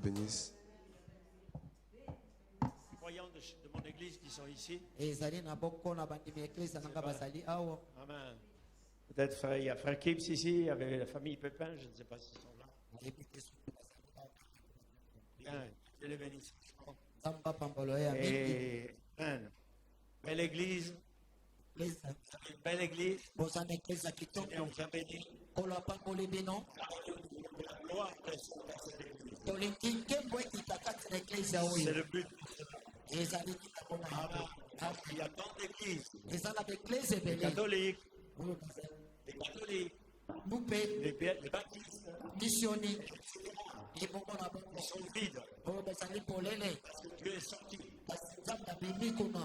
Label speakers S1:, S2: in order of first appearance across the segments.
S1: bénisse.
S2: Les croyants de mon église qui sont ici. Amen. Peut-être il y a frère Kips ici, il y avait la famille Pépin, je ne sais pas s'ils sont là. Bien, Dieu les bénisse. Et belle église. Une belle église. Et on tient béni. C'est le but. Il y a tant d'églises. Les catholiques. Les catholiques. Les baptistes. Ils sont vides. Dieu est sorti.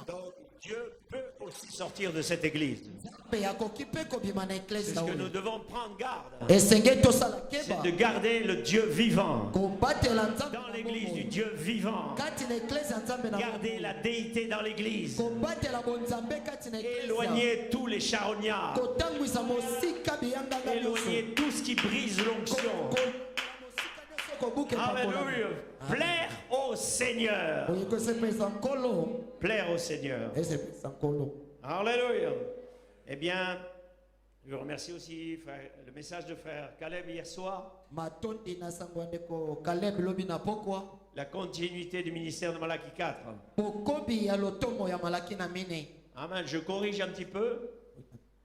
S2: Donc Dieu peut aussi sortir de cette église. C'est ce que nous devons prendre garde. C'est de garder le Dieu vivant. Dans l'église du Dieu vivant. Garder la déité dans l'église. Éloigner tous les charognards. Éloigner tout ce qui brise l'onction. Alléluia. Plaire au Seigneur. Plaire au Seigneur. Alléluia. Eh bien, je remercie aussi le message de frère Caleb hier soir. La continuité du ministère de Malachie 4. Amen. Je corrige un petit peu.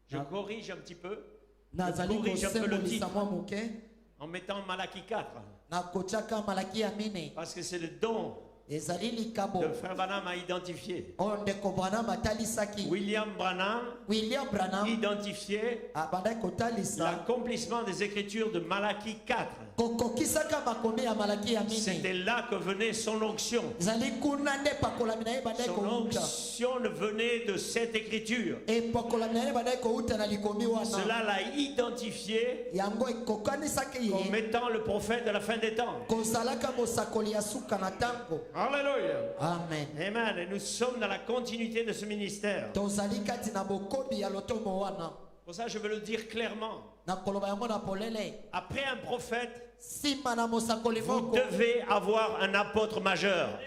S2: Je corrige un petit peu. Je corrige un peu le titre. En mettant Malachie 4. Parce que c'est le don de frère Branham a identifié. William Branham identifiait l'accomplissement des Écritures de Malachie 4. C'était là que venait son onction. Son onction venait de cette écriture. Cela l'a identifié comme étant le prophète de la fin des temps. Alléluia.
S3: Amen.
S2: Amen. Et nous sommes dans la continuité de ce ministère. Pour ça, je veux le dire clairement. Après un prophète, vous devez avoir un apôtre majeur.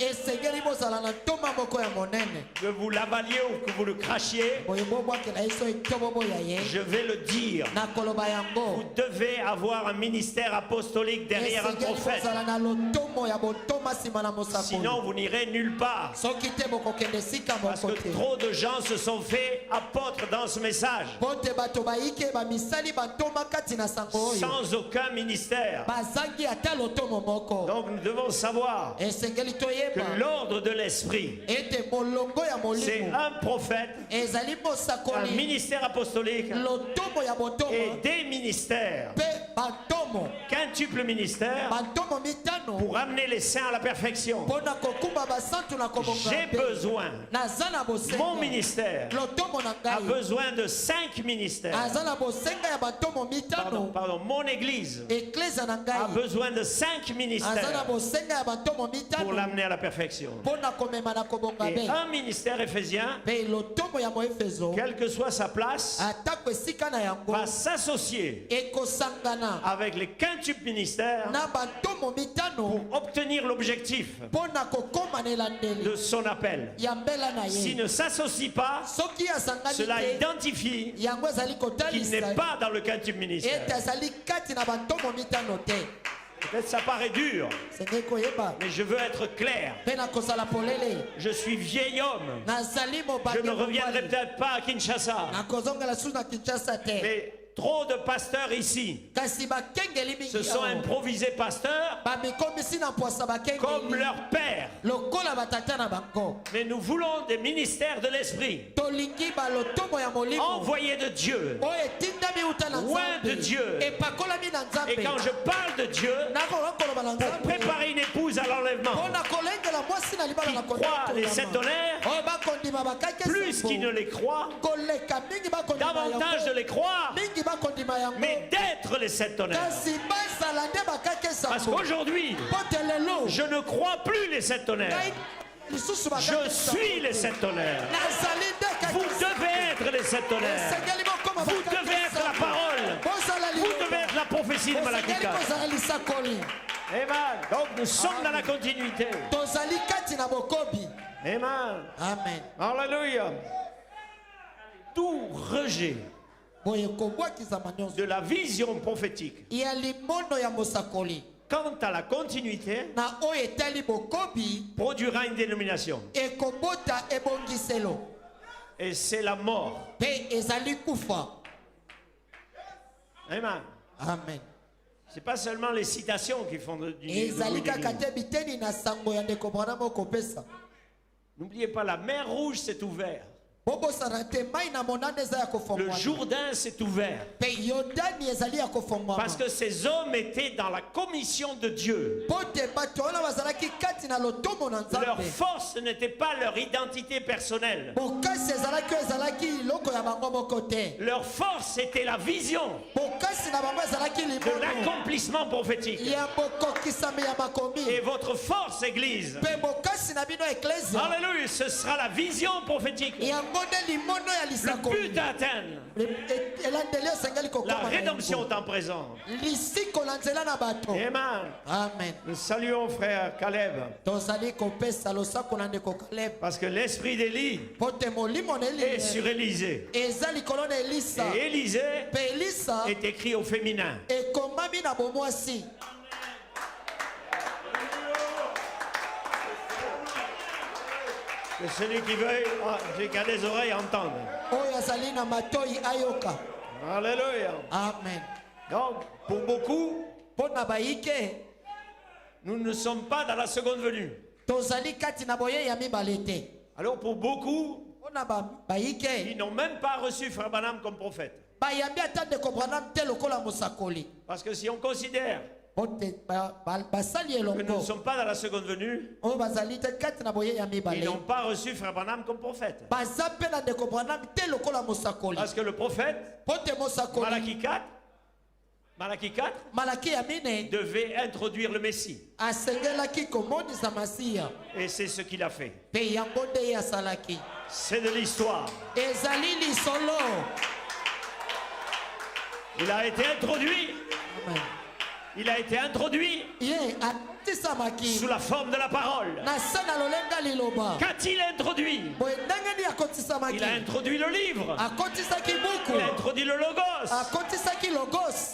S2: Que vous l'avaliez ou que vous le crachiez, je vais le dire. Vous devez avoir un ministère apostolique derrière un prophète. Sinon, vous n'irez nulle part. Parce que trop de gens se sont fait apôtres dans ce message. Sans aucun ministère. Donc nous devons savoir que l'ordre de l'esprit, c'est un prophète, un ministère apostolique et des ministères. Quintuple ministère pour amener les saints à la perfection. J'ai besoin, mon ministère a besoin de 5 ministères. Pardon, mon église a besoin de 5 ministères pour l'amener à la perfection. Et un ministère éphésien, quelle que soit sa place, va s'associer avec les quintuples ministères pour obtenir l'objectif de son appel. S'il ne s'associe pas, cela identifie qu'il n'est pas dans le quintuple ministère. Peut-être ça paraît dur, mais je veux être clair. Je suis vieil homme. Je ne reviendrai peut-être pas à Kinshasa. Mais trop de pasteurs ici se sont improvisés pasteurs comme leur père. Mais nous voulons des ministères de l'esprit, envoyés de Dieu, loin de Dieu. Et quand je parle de Dieu, pour préparer une épouse à l'enlèvement, qui croit les 7 tonnerres plus qu'ils ne les croient, davantage de les croire, mais d'être les 7 tonnerres. Parce qu'aujourd'hui, je ne crois plus les 7 tonnerres. Je suis les 7 tonnerres. Vous devez être les 7 tonnerres. Vous devez être la parole. Vous devez être la prophétie de Malachie 4. Amen. Donc nous sommes dans la continuité. Amen.
S1: Amen.
S2: Alléluia. Tout rejet de la vision prophétique quant à la continuité produira une dénomination. Et c'est la mort. Amen.
S1: Amen.
S2: C'est pas seulement les citations qui font du N'oubliez pas, la mer Rouge s'est ouverte. Le Jourdain s'est ouvert. Parce que ces hommes étaient dans la commission de Dieu. Leur force n'était pas leur identité personnelle. Leur force était la vision de l'accomplissement prophétique. Et votre force, Église, alléluia, ce sera la vision prophétique. Le but d'atteindre la rédemption est en présent.
S1: Amen.
S2: Nous saluons frère Caleb. Parce que l'esprit d'Élie est sur Élisée. Et Élisée est écrit au féminin. Que celui qui veut, qui a des oreilles, entende. Alléluia.
S1: Amen.
S2: Donc, pour beaucoup, nous ne sommes pas dans la seconde venue. Alors, pour beaucoup, ils n'ont même pas reçu Frère Branham comme prophète. Parce que si on considère que nous ne sommes pas dans la seconde venue, ils n'ont pas reçu Frère Branham comme prophète. Parce que le prophète, Malachie 4 devait introduire le Messie. Et c'est ce qu'il a fait. C'est de l'histoire. Il a été introduit.
S1: Amen.
S2: Il a été introduit sous la forme de la parole. Qu'a-t-il introduit? Il a introduit le livre. Il a introduit le logos.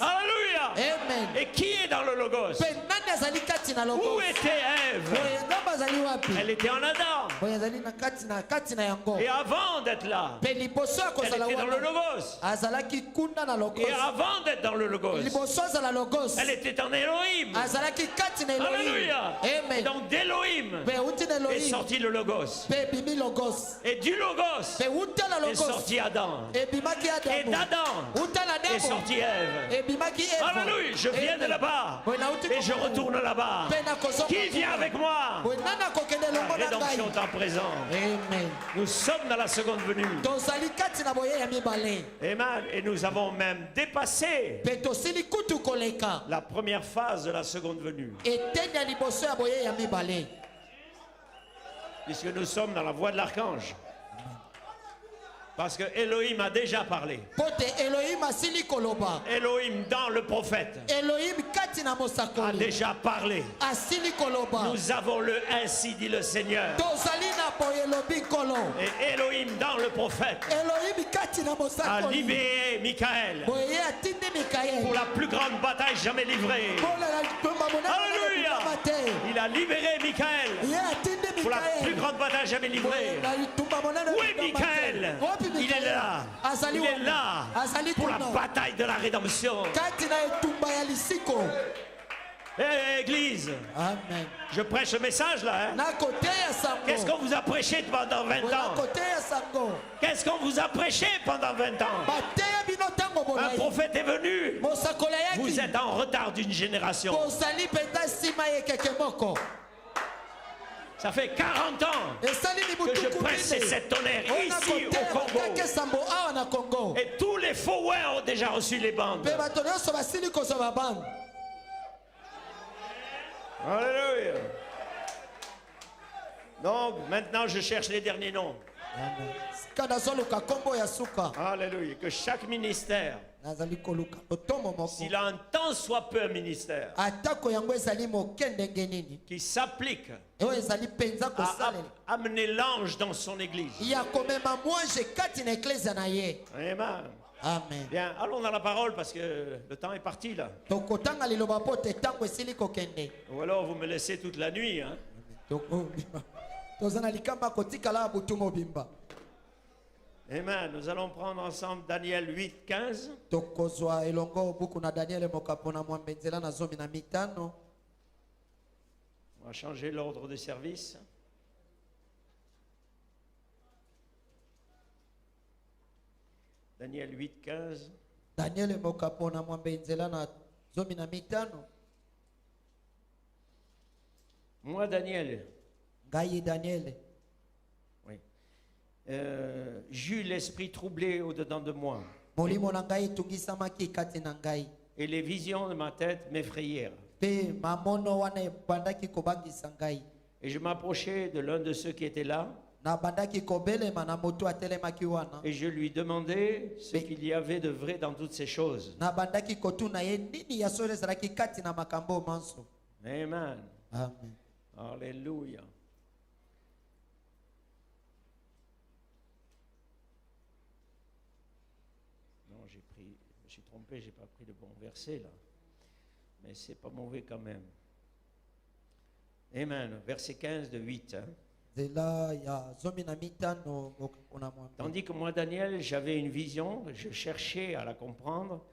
S2: Alléluia.
S1: Amen.
S2: Et qui est dans le logos? Où était Ève? Elle était en Adam. Et avant d'être là, elle était dans le logos. Et avant d'être dans le logos, elle était en Elohim. Alléluia.
S1: Amen.
S2: Et donc d'Elohim est sorti le logos. Et du logos est sorti Adam. Et d'Adam est sorti Ève. Alléluia. Je viens de là-bas et je retourne là-bas. Qui vient avec moi? La rédemption est en présent.
S1: Amen.
S2: Nous sommes dans la seconde venue. Amen. Et nous avons même dépassé la première phase de la seconde venue. Puisque nous sommes dans la voie de l'archange. Parce que Elohim a déjà parlé. Elohim dans le prophète a déjà parlé. Nous avons le ainsi dit le Seigneur. Et Elohim dans le prophète a libéré Michael pour la plus grande bataille jamais livrée. Alléluia. Il a libéré Michael pour la plus grande bataille jamais livrée. Où est Michael? Il est là. Il est là pour la bataille de la rédemption. Église,
S1: amen.
S2: Je prêche ce message là. Hein? Qu'est-ce qu'on vous a prêché pendant 20 ans? Qu'est-ce qu'on vous a prêché pendant 20 ans? Un prophète est venu. Vous êtes en retard d'une génération. Ça fait 40 ans que je prêche cette tonnerre ici au Congo. Et tous les faux ont déjà reçu les bandes. Alléluia. Donc maintenant je cherche les derniers noms. Alléluia. Que chaque ministère S'il a un tant soit peu un ministère qui s'applique à amener l'ange dans son église. Amen.
S1: Amen.
S2: Bien, allons dans la parole parce que le temps est parti là. Ou alors vous me laissez toute la nuit. Hein? Amen. Nous allons prendre ensemble Daniel 8, 15. On va changer l'ordre de service. Daniel 8, 15.
S1: Daniel mokapona mwambenzela na zomi na mitano.
S2: Moi Daniel.
S1: Ngai Daniel.
S2: Oui. J'eus l'esprit troublé au-dedans de moi.
S1: Molimo na ngai tungisamaki kati na ngai.
S2: Et les visions de ma tête m'effrayèrent.
S1: Pe mamono wana bandaki kobangisa ngai.
S2: Et je m'approchai de l'un de ceux qui étaient là.
S1: Et
S2: je lui demandai ce qu'il y avait de vrai dans toutes ces choses. Amen.
S1: Amen.
S2: Alléluia. Non, je me suis trompé, j'ai pas pris le bon verset là. Mais c'est pas mauvais quand même. Amen. Verset 15 de 8. Hein. Tandis que moi, Daniel, j'avais une vision, je cherchais à la comprendre.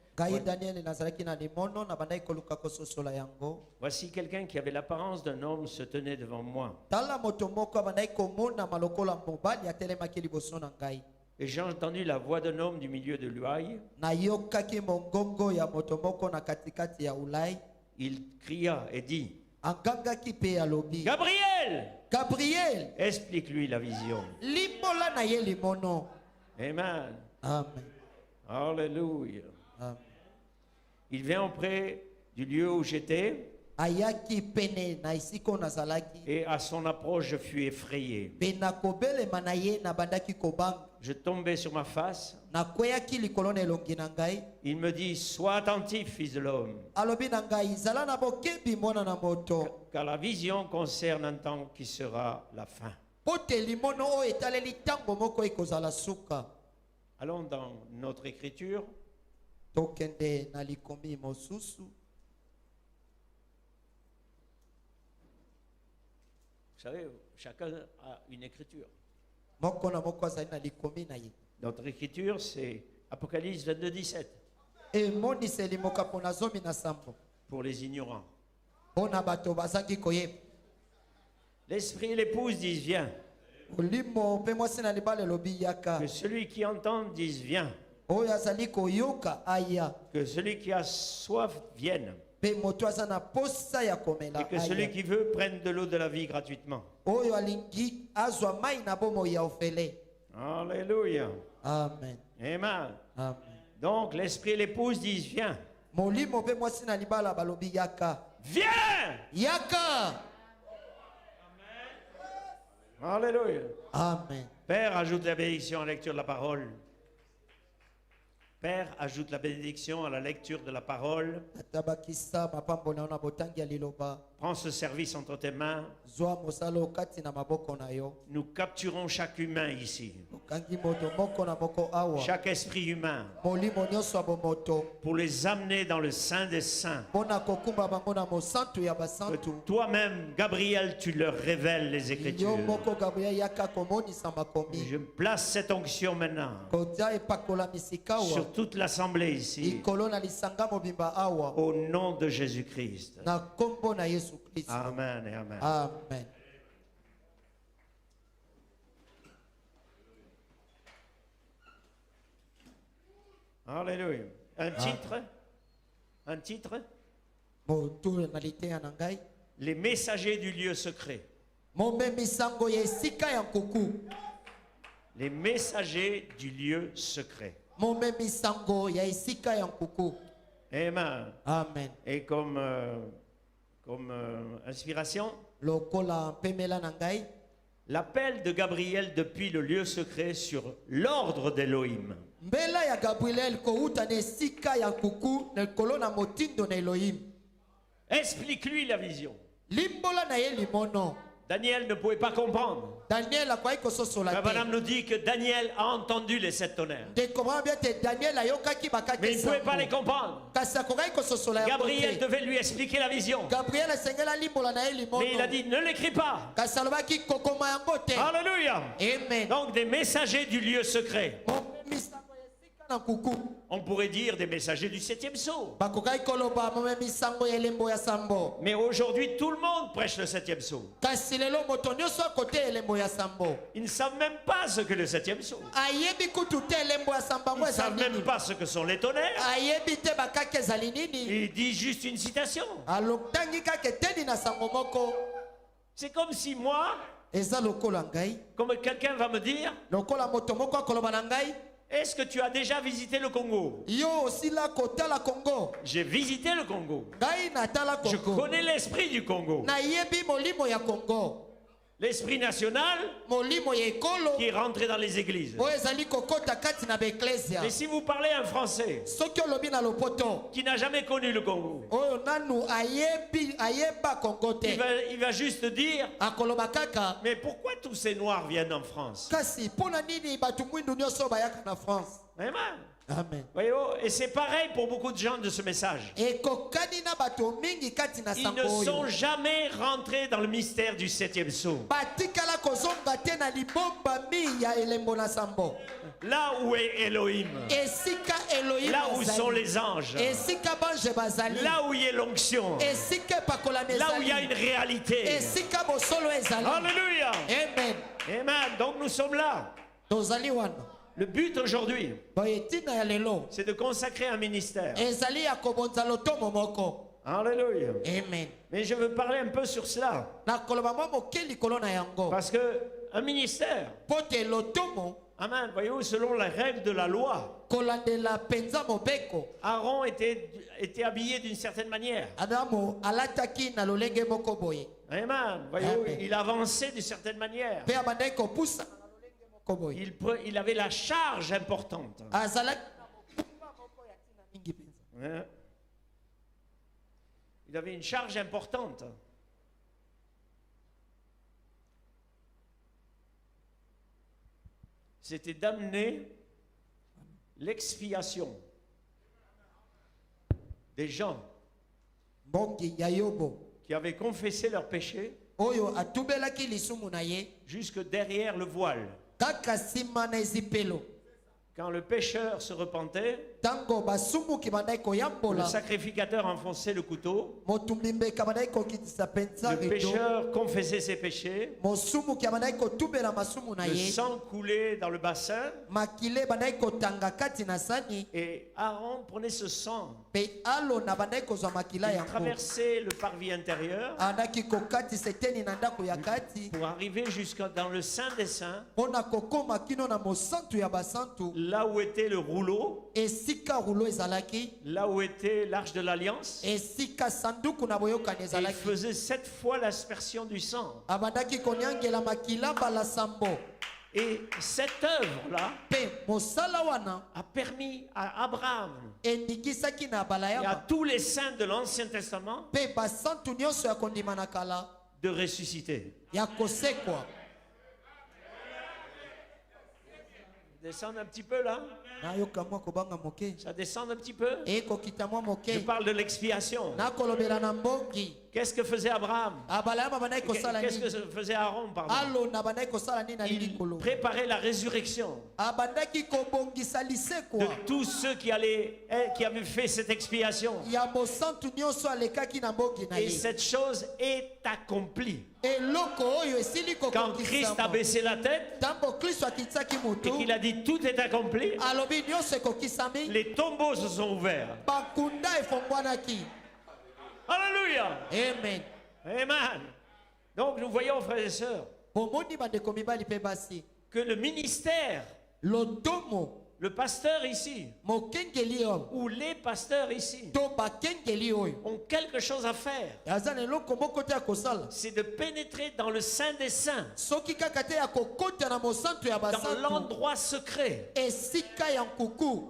S2: Voici quelqu'un qui avait l'apparence d'un homme se tenait devant moi. Et j'ai entendu la voix d'un homme du milieu de l'ouaille. Il cria et dit: Gabriel!
S1: Gabriel,
S2: explique-lui la vision. Amen.
S1: Amen.
S2: Alléluia.
S1: Amen.
S2: Il vient auprès du lieu où j'étais. Et à son approche, je fus effrayé. Je tombais sur ma face. Il me dit: sois attentif, fils de l'homme. Car la vision concerne un temps qui sera la fin. Allons dans notre écriture. Vous savez, chacun a une écriture. Notre écriture, c'est Apocalypse 22, 17. Pour les ignorants. L'esprit et l'épouse disent: viens. Que celui qui entend dise: viens. Que celui qui a soif vienne. Et que celui qui veut prenne de l'eau de la vie gratuitement. Alléluia.
S1: Amen.
S2: Amen.
S1: Amen.
S2: Donc l'esprit et l'épouse disent: viens. Viens.
S1: Yaka.
S2: Alléluia.
S1: Amen.
S2: Père, ajoute la bénédiction à la lecture de la parole. Père, ajoute la bénédiction à la lecture de la parole. Prends ce service entre tes mains. Nous capturons chaque humain ici. Chaque esprit humain. Pour les amener dans le Saint des Saints. Que toi-même, Gabriel, tu leur révèles les Écritures. Je place cette onction maintenant sur toute l'assemblée ici. Au nom de Jésus-Christ. Amen et amen.
S1: Amen.
S2: Alléluia. Un titre. Un titre. Les messagers du lieu secret. Les messagers du lieu secret. Amen.
S1: Amen.
S2: Et comme inspiration, L'appel de Gabriel depuis le lieu secret sur l'ordre d'Elohim. Explique-lui la vision. Daniel ne pouvait pas comprendre. Abraham nous dit que Daniel a entendu les 7 tonnerres. Mais il ne pouvait pas les comprendre. Gabriel devait lui expliquer la vision. Mais il a dit ne l'écris pas. Alléluia. Donc des messagers du lieu secret. On pourrait dire des messagers du 7e sceau. Mais aujourd'hui, tout le monde prêche le 7e sceau. Ils ne savent même pas ce que le 7e sceau. Ils ne savent même pas ce que sont les tonnerres. Ils disent juste une citation. C'est comme si moi, comme quelqu'un va me dire, est-ce que tu as déjà visité le Congo? J'ai visité le Congo. Je connais l'esprit du Congo. L'esprit national qui est rentré dans les églises. Et si vous parlez un Français qui n'a jamais connu le Congo, il va juste dire mais pourquoi tous ces Noirs viennent en France? Amen.
S1: Amen.
S2: Voyez-vous, et c'est pareil pour beaucoup de gens de ce message. Ils ne sont jamais rentrés dans le mystère du 7e sceau. Là où est Elohim, là où sont les anges, là où il y a l'onction, là où il y a une réalité. Alléluia.
S1: Amen.
S2: Amen. Donc nous sommes là. Le but aujourd'hui, c'est de consacrer un ministère. Alléluia.
S1: Amen.
S2: Mais je veux parler un peu sur cela. Parce que un ministère, amen, voyez-vous, selon les règles de la loi, Aaron était habillé d'une certaine manière. Amen. Voyez-vous, il avançait d'une certaine manière. Il avait la charge importante. Il avait une charge importante. C'était d'amener l'expiation des gens qui avaient confessé leurs péchés jusque derrière le voile. Quand le pécheur se repentait, le sacrificateur enfonçait le couteau. Le pécheur confessait ses péchés. Le sang coulait dans le bassin. Et Aaron prenait ce sang. Il traversait le parvis intérieur pour arriver jusqu'à dans le Saint des Saints, là où était le rouleau, là où était l'arche de l'alliance. Il faisait 7 fois l'aspersion du sang. Et cette œuvre-là a permis à Abraham et à tous les saints de l'Ancien Testament de ressusciter. Descendre un petit peu là. Ça descend un petit peu. Je parle de l'expiation. Qu'est-ce que faisait Abraham? Qu'est-ce que faisait Aaron, pardon? Il préparait la résurrection de tous ceux qui avaient fait cette expiation. Et cette chose est accomplie. Quand Christ a baissé la tête et qu'il a dit tout est accompli, les tombeaux se sont ouverts. Alléluia.
S1: Amen.
S2: Amen. Donc nous voyons, frères et sœurs, que le ministère Le pasteur ici, ou les pasteurs ici, ont quelque chose à faire. C'est de pénétrer dans le Saint des Saints, dans l'endroit secret,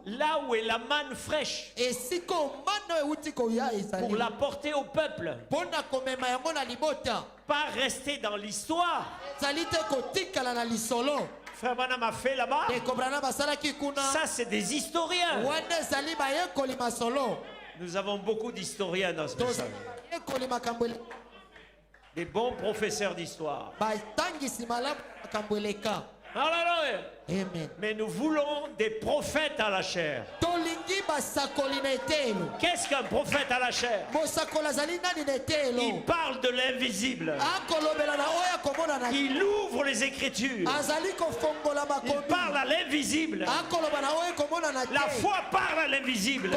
S2: là où est la manne fraîche, pour la porter au peuple. Pas rester dans l'histoire. Frère Branham a fait là-bas. Ça, c'est des historiens. Nous avons beaucoup d'historiens dans ce salle. Des bons professeurs d'histoire. Alléluia.
S3: Amen.
S2: Mais nous voulons des prophètes à la chair. Qu'est-ce qu'un prophète à la chair? Il parle de l'invisible. Il ouvre les Écritures. Il parle à l'invisible. La foi parle à l'invisible.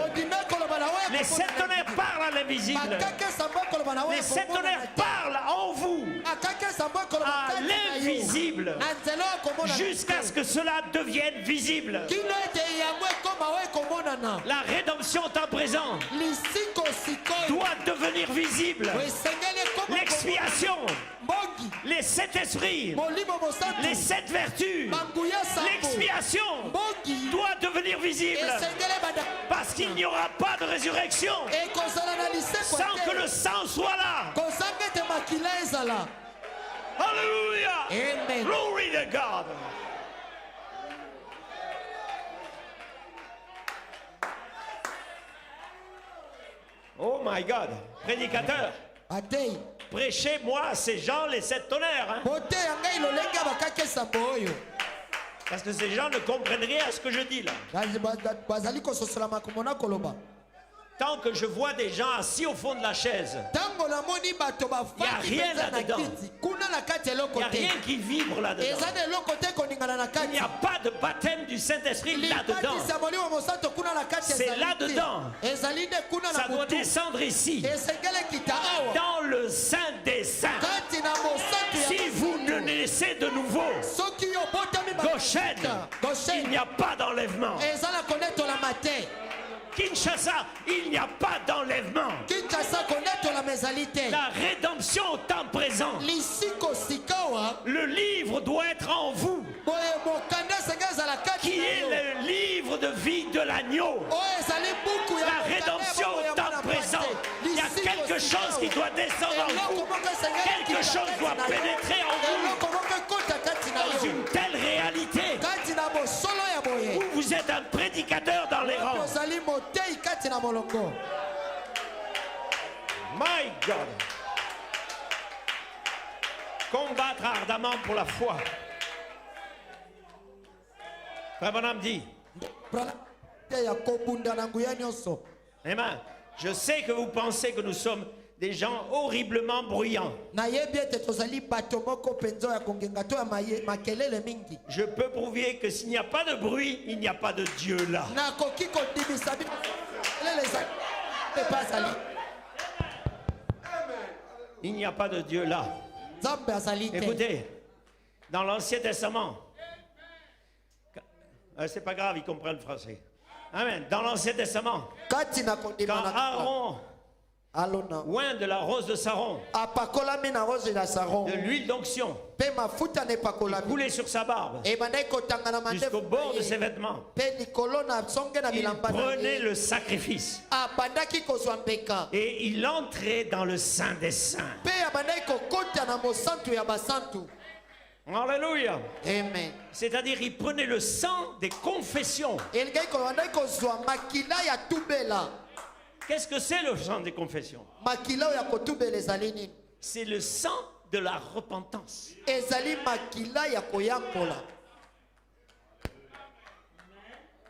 S2: Les sept tonnerres parlent à l'invisible. Les sept tonnerres parlent en vous à l'invisible, jusqu'à ce que cela devienne visible. La rédemption en présent doit devenir visible. L'expiation, les sept esprits, les sept vertus, l'expiation doit devenir visible, parce qu'il n'y aura pas de résurrection sans que le sang soit là. Alléluia.
S3: Amen.
S2: Glory to God. Oh my God. Prédicateur, prêchez-moi à ces gens les sept tonnerres. Hein? Parce que ces gens ne comprennent rien à ce que je dis là. Tant que je vois des gens assis au fond de la chaise, il n'y a rien là-dedans. Il n'y a rien qui vibre là-dedans. Il n'y a pas de baptême du Saint-Esprit là-dedans. C'est là-dedans. Ça doit descendre ici, dans le Saint des Saints. Si vous ne naissez de nouveau, Goshen, il n'y a pas d'enlèvement. Kinshasa, il n'y a pas d'enlèvement. La rédemption au temps présent. Le livre doit être en vous, qui est le livre de vie de l'agneau. La rédemption au temps présent. Il y a quelque chose qui doit descendre en vous. Quelque chose doit pénétrer en vous. Dans une telle réalité où vous êtes un prédicateur dans les rangs. My God. Combattre ardemment pour la foi. Frère Branham dit. Amen. Je sais que vous pensez que nous sommes des gens horriblement bruyants. Je peux prouver que s'il n'y a pas de bruit, il n'y a pas de Dieu là. Il n'y a pas de Dieu là. Écoutez, dans l'Ancien Testament, c'est pas grave, ils comprennent le français. Amen. Dans l'Ancien Testament, quand Aaron oint de la rose de Saron, de l'huile d'onction, il coulait sur sa barbe jusqu'au bord de ses vêtements. Il prenait le sacrifice et il entrait dans le Saint des Saints. Alléluia.
S3: Amen.
S2: C'est-à-dire il prenait le sang des confessions. Qu'est-ce que c'est le sang des confessions? C'est le sang de la repentance.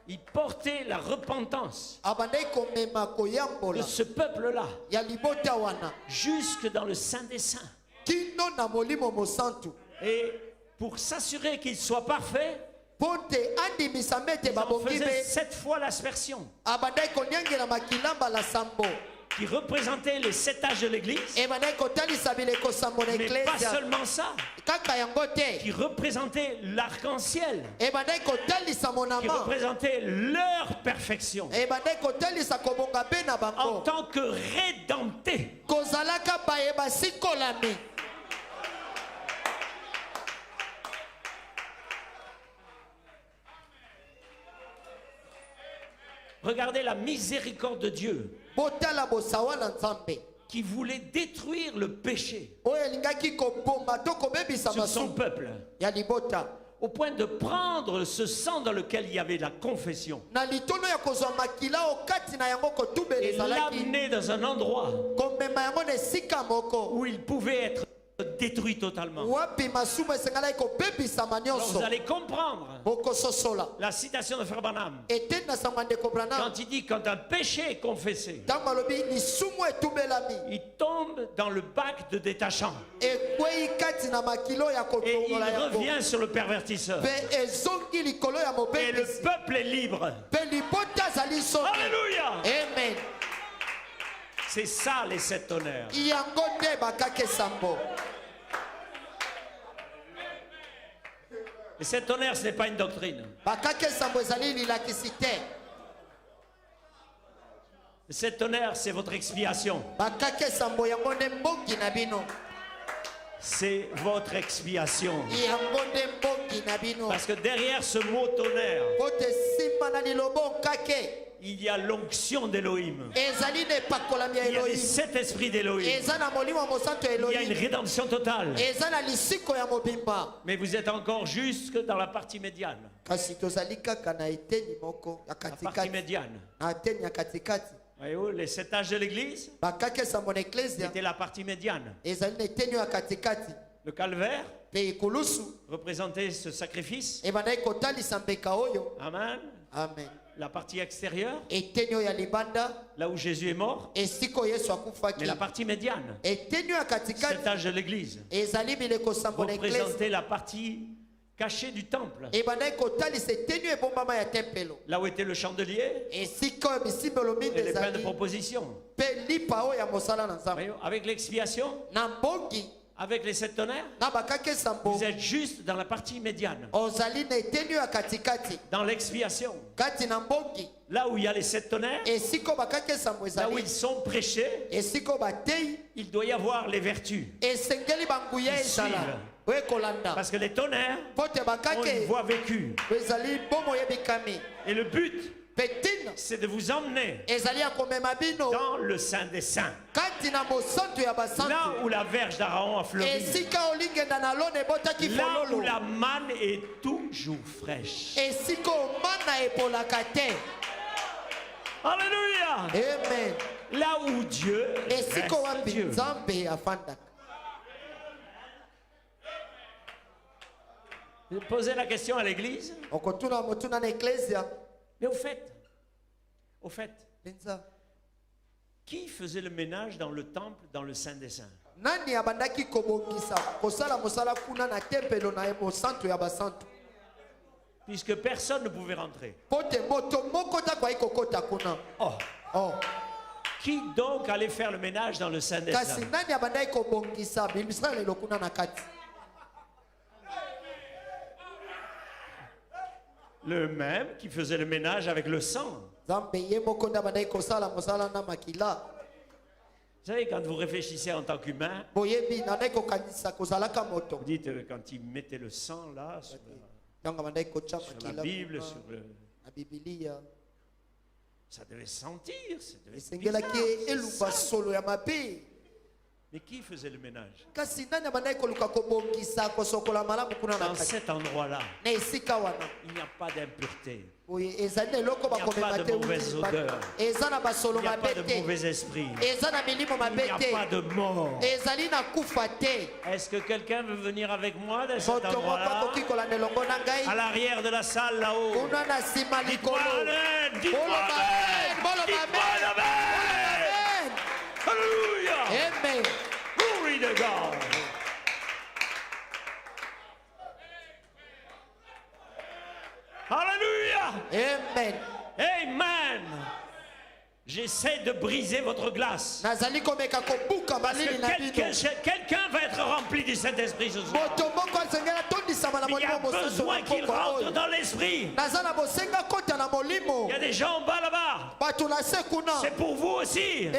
S2: Il portait la repentance de ce peuple-là jusque dans le Saint des Saints. Et pour s'assurer qu'il soit parfait, ils en faisaient 7 fois l'aspersion. qui représentait les 7 âges de l'église. Mais pas seulement ça, qui représentait l'arc-en-ciel, qui représentait leur perfection en tant que rédemptés. Regardez la miséricorde de Dieu qui voulait détruire le péché sur son peuple, au point de prendre ce sang dans lequel il y avait la confession et l'amener dans un endroit où il pouvait être détruit totalement. Alors vous allez comprendre la citation de Frère Branham quand il dit quand un péché est confessé, il tombe dans le bac de détachant et il revient sur le pervertisseur et le peuple est libre. Alléluia.
S1: Amen.
S2: C'est ça les 7 tonnerres. Les 7 tonnerres, ce n'est pas une doctrine. Les 7 tonnerres, c'est votre expiation. C'est votre expiation. Parce que derrière ce mot tonnerre, il y a l'onction d'Élohim. Il y a les 7 esprits d'Élohim. Il y a une rédemption totale. Mais vous êtes encore jusque dans la partie médiane. La partie médiane. Voyez-vous, les 7 âges de l'église, c'était la partie médiane. Le calvaire représentait ce sacrifice. Amen.
S1: Amen.
S2: La partie extérieure, là où Jésus est mort, mais la partie médiane, 7 âges de l'église, représentait la partie cachée du temple, là où était le chandelier et les pains de proposition. Avec l'expiation, avec les 7 tonnerres, vous êtes juste dans la partie médiane. Dans l'expiation, là où il y a les 7 tonnerres, là où ils sont prêchés, il doit y avoir les vertus qui suivent. Parce que les tonnerres ont une voie vécue. Et le but, c'est de vous emmener dans le Saint des Saints, là où la verge d'Aaron a fleuri, là où la manne est toujours fraîche. Alléluia.
S1: Amen.
S2: Là où Dieu reste Dieu. Posez la question à l'église. Mais au fait, qui faisait le ménage dans le temple, dans le Saint des Saints? Puisque personne ne pouvait rentrer. Oh. Qui donc allait faire le ménage dans le Saint des Saints? Le même qui faisait le ménage avec le sang. Vous savez, quand vous réfléchissez en tant qu'humain, vous dites quand il mettait le sang là sur la Bible, sur le... ça devait sentir, ça devait être bizarre. Mais qui faisait le ménage? Dans cet endroit-là, il n'y a pas d'impureté. Il n'y a pas de mauvaise odeur. Il n'y a pas de mauvais esprit. Il n'y a pas de mort. Est-ce que quelqu'un veut venir avec moi dans cet endroit-là? À l'arrière de la salle là-haut. Dites-moi Amen. Dites-moi Amen. Dites-moi Amen. Alléluia.
S1: Amen.
S2: Glory to God. Hallelujah.
S1: Amen.
S2: Amen. J'essaie de briser votre glace. Parce que quelqu'un va être rempli du Saint-Esprit ce soir. Il y a besoin qu'il rentre dans l'esprit. Il y a des gens en bas là-bas. C'est pour vous aussi.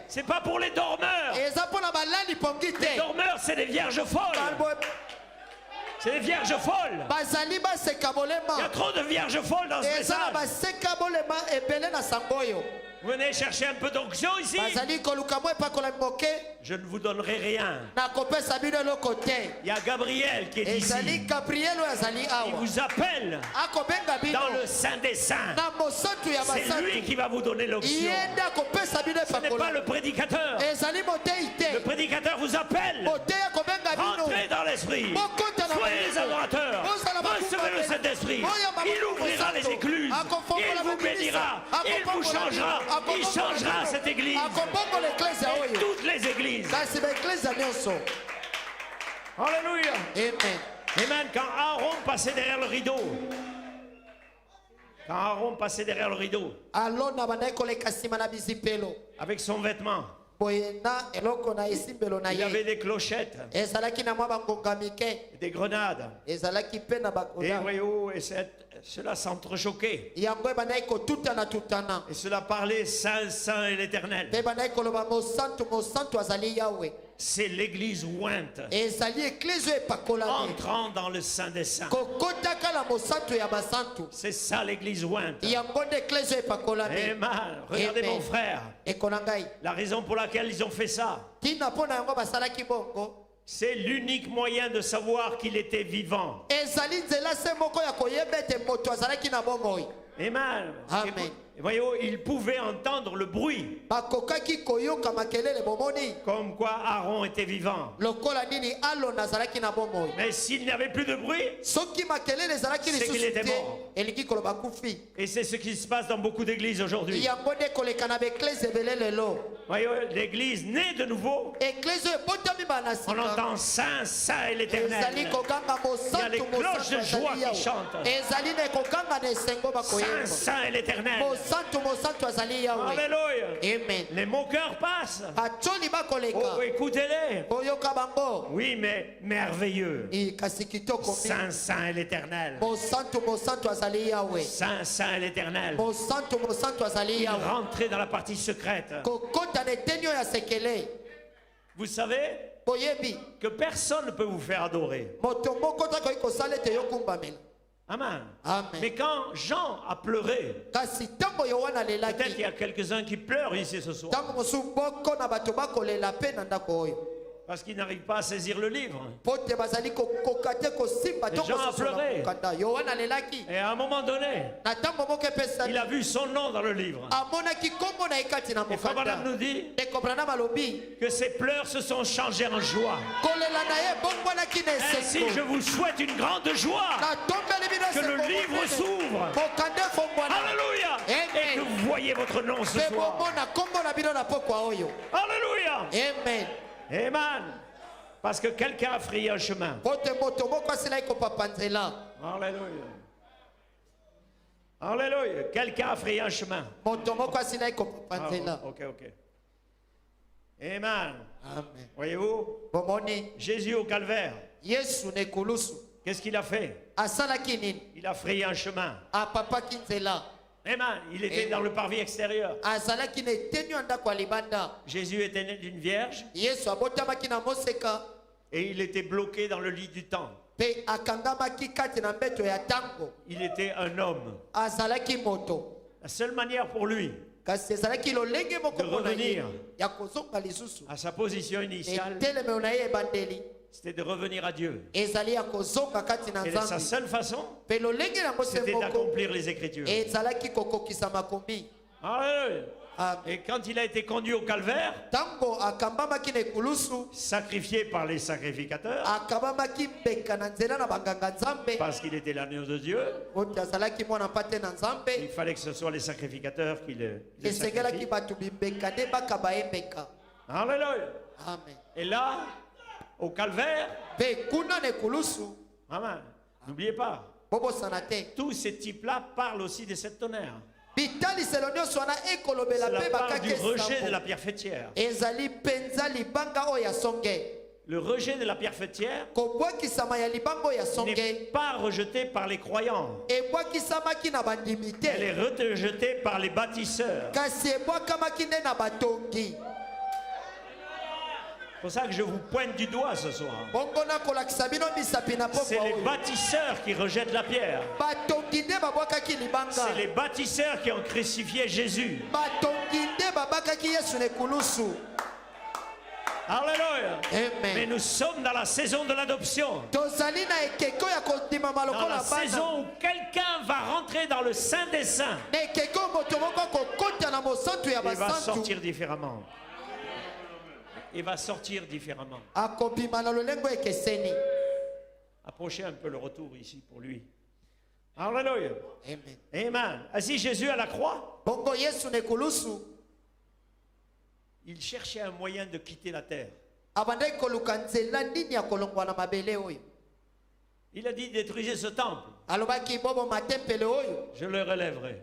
S2: C'est pas pour les dormeurs. Les dormeurs, c'est des vierges folles. C'est des vierges folles. Il y a trop de vierges folles dans ce message. Venez chercher un peu d'onction ici. Je ne vous donnerai rien. Il y a Gabriel qui est ici. Il vous appelle dans le Saint des Saints. C'est lui qui va vous donner l'onction. Ce n'est pas le prédicateur. Le prédicateur vous appelle. Entrez dans l'esprit. Soyez les adorateurs. Recevez le Saint-Esprit. Il ouvrira les écluses. Il vous bénira. Il vous changera. Il changera cette église. Et toutes les églises. Alléluia. Amen. Quand Aaron passait derrière le rideau. Avec son vêtement. Il y avait des clochettes, des grenades, et voyez-vous, cela s'entrechoquait. Et cela parlait Saint, Saint et l'Éternel. C'est l'église ointe entrant dans le Saint des Saints. C'est ça l'église ointe. Amen. Regardez mon frère. La raison pour laquelle ils ont fait ça, c'est l'unique moyen de savoir qu'il était vivant. Amen. Et voyez-vous, ils pouvaient entendre le bruit. Comme quoi Aaron était vivant. Mais s'il n'y avait plus de bruit, c'est qu'il était mort. Et c'est ce qui se passe dans beaucoup d'églises aujourd'hui. Voyez, l'église née de nouveau. On entend Saint, Saint et l'Éternel. Il y a les cloches de joie qui chantent. Saint, Saint et l'Éternel. Alléluia. Amen. Les moqueurs passent. Oh, écoutez-les. Oui, mais merveilleux. Saint, Saint et l'Éternel. Saint, Saint et l'Éternel. Il rentrait dans la partie secrète. Vous savez que personne ne peut vous faire adorer. Amen. Mais quand Jean a pleuré, peut-être qu'il y a quelques-uns qui pleurent ici ce soir. Parce qu'ils n'arrivent pas à saisir le livre. Et Jean a pleuré. Et à un moment donné, il a vu son nom dans le livre. Et Frère Branham nous dit que ses pleurs se sont changés en joie. Ainsi, je vous souhaite une grande joie. Que le livre s'ouvre. Alléluia. Et que vous voyez votre nom ce soir. Alléluia. Amen. Amen. Parce que quelqu'un a frayé un chemin. Alléluia. Alléluia. Quelqu'un a frayé un chemin. Ok. Amen. Voyez-vous, Jésus au calvaire, qu'est-ce qu'il a fait? Il a frayé un chemin. Amen. Il était dans le parvis extérieur. Jésus était né d'une vierge. Et il était bloqué dans le lit du temps. Il était un homme. La seule manière pour lui de revenir à sa position initiale, c'était de revenir à Dieu. Et sa seule façon, c'était d'accomplir les Écritures. Alléluia. Et quand il a été conduit au calvaire, sacrifié par les sacrificateurs, parce qu'il était l'agneau de Dieu, il fallait que ce soit les sacrificateurs qui le sacrifient. Alléluia. Et là, au calvaire, amen. N'oubliez pas, tous ces types-là parlent aussi des sept tonnerres. C'est la part du rejet de la pierre fêtière. Le rejet de la pierre fêtière n'est pas rejeté par les croyants. Elle est rejetée par les bâtisseurs. C'est pour ça que je vous pointe du doigt ce soir. C'est les bâtisseurs qui rejettent la pierre. C'est les bâtisseurs qui ont crucifié Jésus. Alléluia. Mais nous sommes dans la saison de l'adoption. Dans la saison où quelqu'un va rentrer dans le Saint des Saints. Il va sortir différemment. Il va sortir différemment. Approchez un peu le retour ici pour lui. Alléluia. Amen. Amen. Ainsi Jésus à la croix, il cherchait un moyen de quitter la terre. Il a dit détruisez ce temple. Je le relèverai.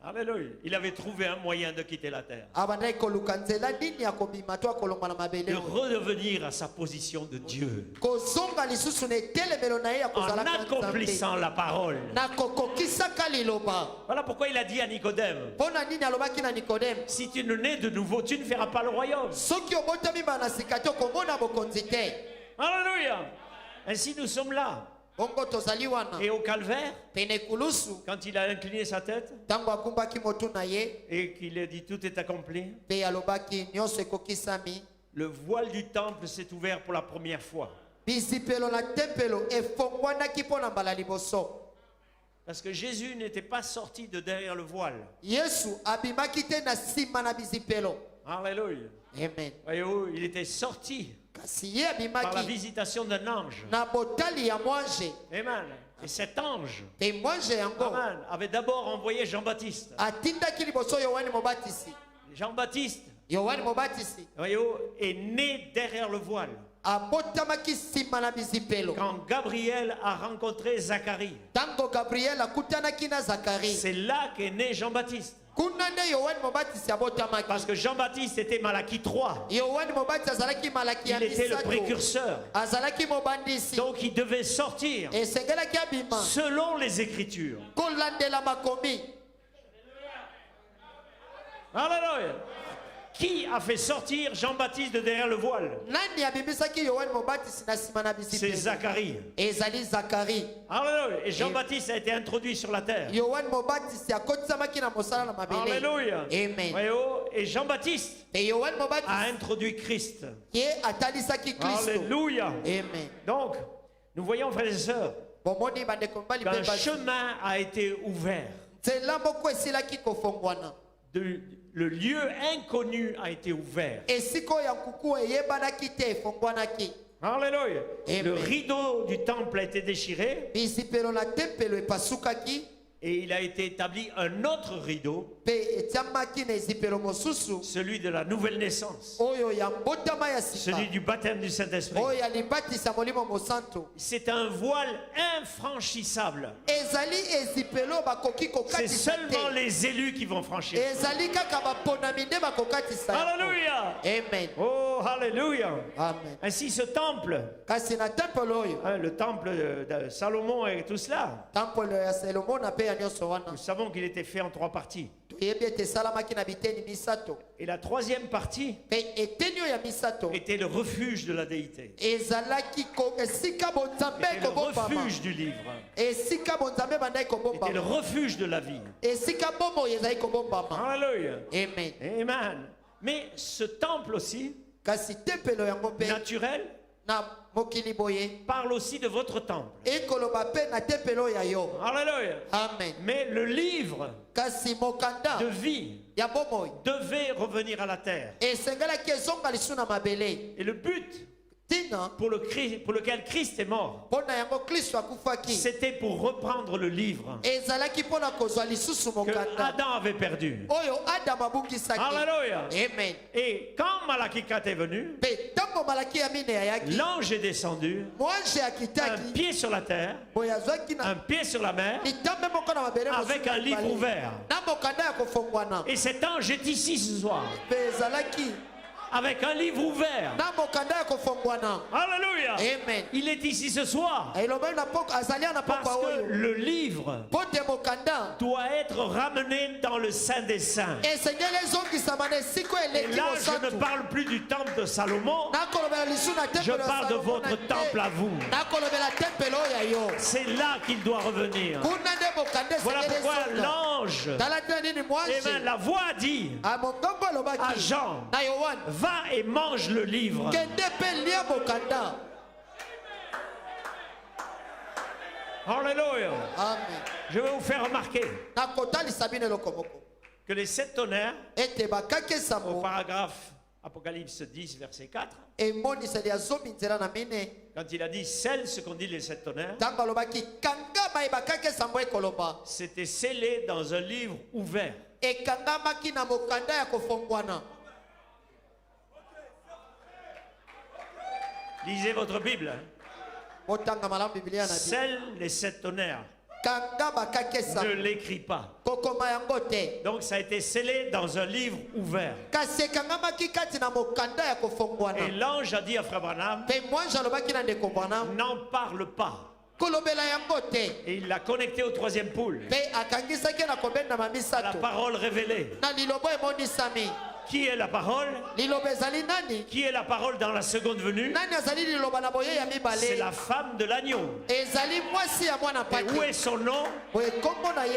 S2: Alléluia. Il avait trouvé un moyen de quitter la terre. De redevenir à sa position de Dieu. En accomplissant la parole. Voilà pourquoi il a dit à Nicodème. Si tu ne nais de nouveau, tu ne feras pas le royaume. Alléluia. Ainsi nous sommes là. Et au calvaire, quand il a incliné sa tête et qu'il a dit tout est accompli, le voile du temple s'est ouvert pour la première fois. Parce que Jésus n'était pas sorti de derrière le voile. Alléluia. Amen. Voyez-vous, il était sorti par la visitation d'un ange. Amen. Et cet ange avait d'abord envoyé Jean-Baptiste. Jean-Baptiste, voyez-vous, est né derrière le voile. Quand Gabriel a rencontré Zacharie, c'est là qu'est né Jean-Baptiste. Parce que Jean-Baptiste était Malachie 3. Il était le précurseur. Donc il devait sortir selon les Écritures. Alléluia. Qui a fait sortir Jean-Baptiste de derrière le voile? C'est Zacharie. Alléluia. Et Jean-Baptiste a été introduit sur la terre. Alléluia. Amen. Et Jean-Baptiste a introduit Christ. Alléluia. Amen. Donc, nous voyons, frères et sœurs, qu'un chemin a été ouvert. Le lieu inconnu a été ouvert. Alléluia. Le rideau du temple a été déchiré. Et il a été établi un autre rideau, celui de la nouvelle naissance, celui du baptême du Saint-Esprit. C'est un voile infranchissable. C'est seulement les élus qui vont franchir. Alléluia. Amen. Oh, alléluia. Amen. Ainsi ce temple, le temple de Salomon et tout cela, nous savons qu'il était fait en 3 parties. Et la troisième partie était le refuge de la déité. C'était le refuge du livre. C'était le refuge de la vie. Alléluia. Amen. Amen. Mais ce temple aussi, naturel, parle aussi de votre temple. Alléluia. Amen. Mais le livre de vie devait revenir à la terre. Et le but pour lequel Christ est mort, c'était pour reprendre le livre que Adam avait perdu. Alléluia. Amen. Et quand Malachie 4 est venu, l'ange est descendu, un pied sur la terre, un pied sur la mer, avec un livre ouvert. Et cet ange est ici ce soir, avec un livre ouvert. Alléluia.
S1: Amen.
S2: Il est ici ce soir parce que le livre doit être ramené dans le Saint des Saints. Et là, je ne parle plus du temple de Salomon, je parle de votre temple à vous. C'est là qu'il doit revenir. Voilà pourquoi l'ange, la voix a dit à Jean, va et mange le livre. Alléluia. Je vais vous faire remarquer que les 7 tonnerres, au paragraphe Apocalypse 10, verset 4, quand il a dit scelle ce qu'on dit les 7 tonnerres, c'était scellé dans un livre ouvert. Lisez votre Bible. Scelle les 7 tonnerres. Ne l'écrit pas. Donc ça a été scellé dans un livre ouvert. Et l'ange a dit à Frère Branham, n'en parle pas. Et il l'a connecté au 3e pôle, à la parole révélée. Qui est la parole? Qui est la parole dans la seconde venue? C'est la femme de l'agneau. Et où est son nom?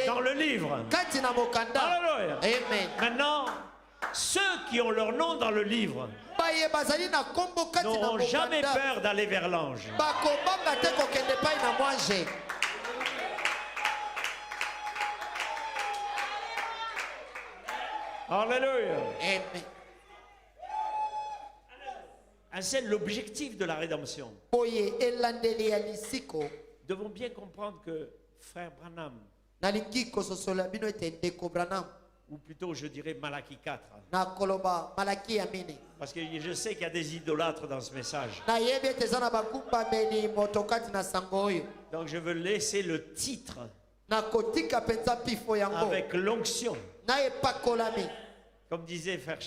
S2: Dans le livre. Alléluia. Maintenant, ceux qui ont leur nom dans le livre n'auront jamais peur d'aller vers l'ange. Alléluia. C'est l'objectif de la rédemption. Nous devons bien comprendre que Frère Branham, ou plutôt je dirais Malachie 4, parce que je sais qu'il y a des idolâtres dans ce message. Donc je veux laisser le titre avec l'onction. Comme disait frère,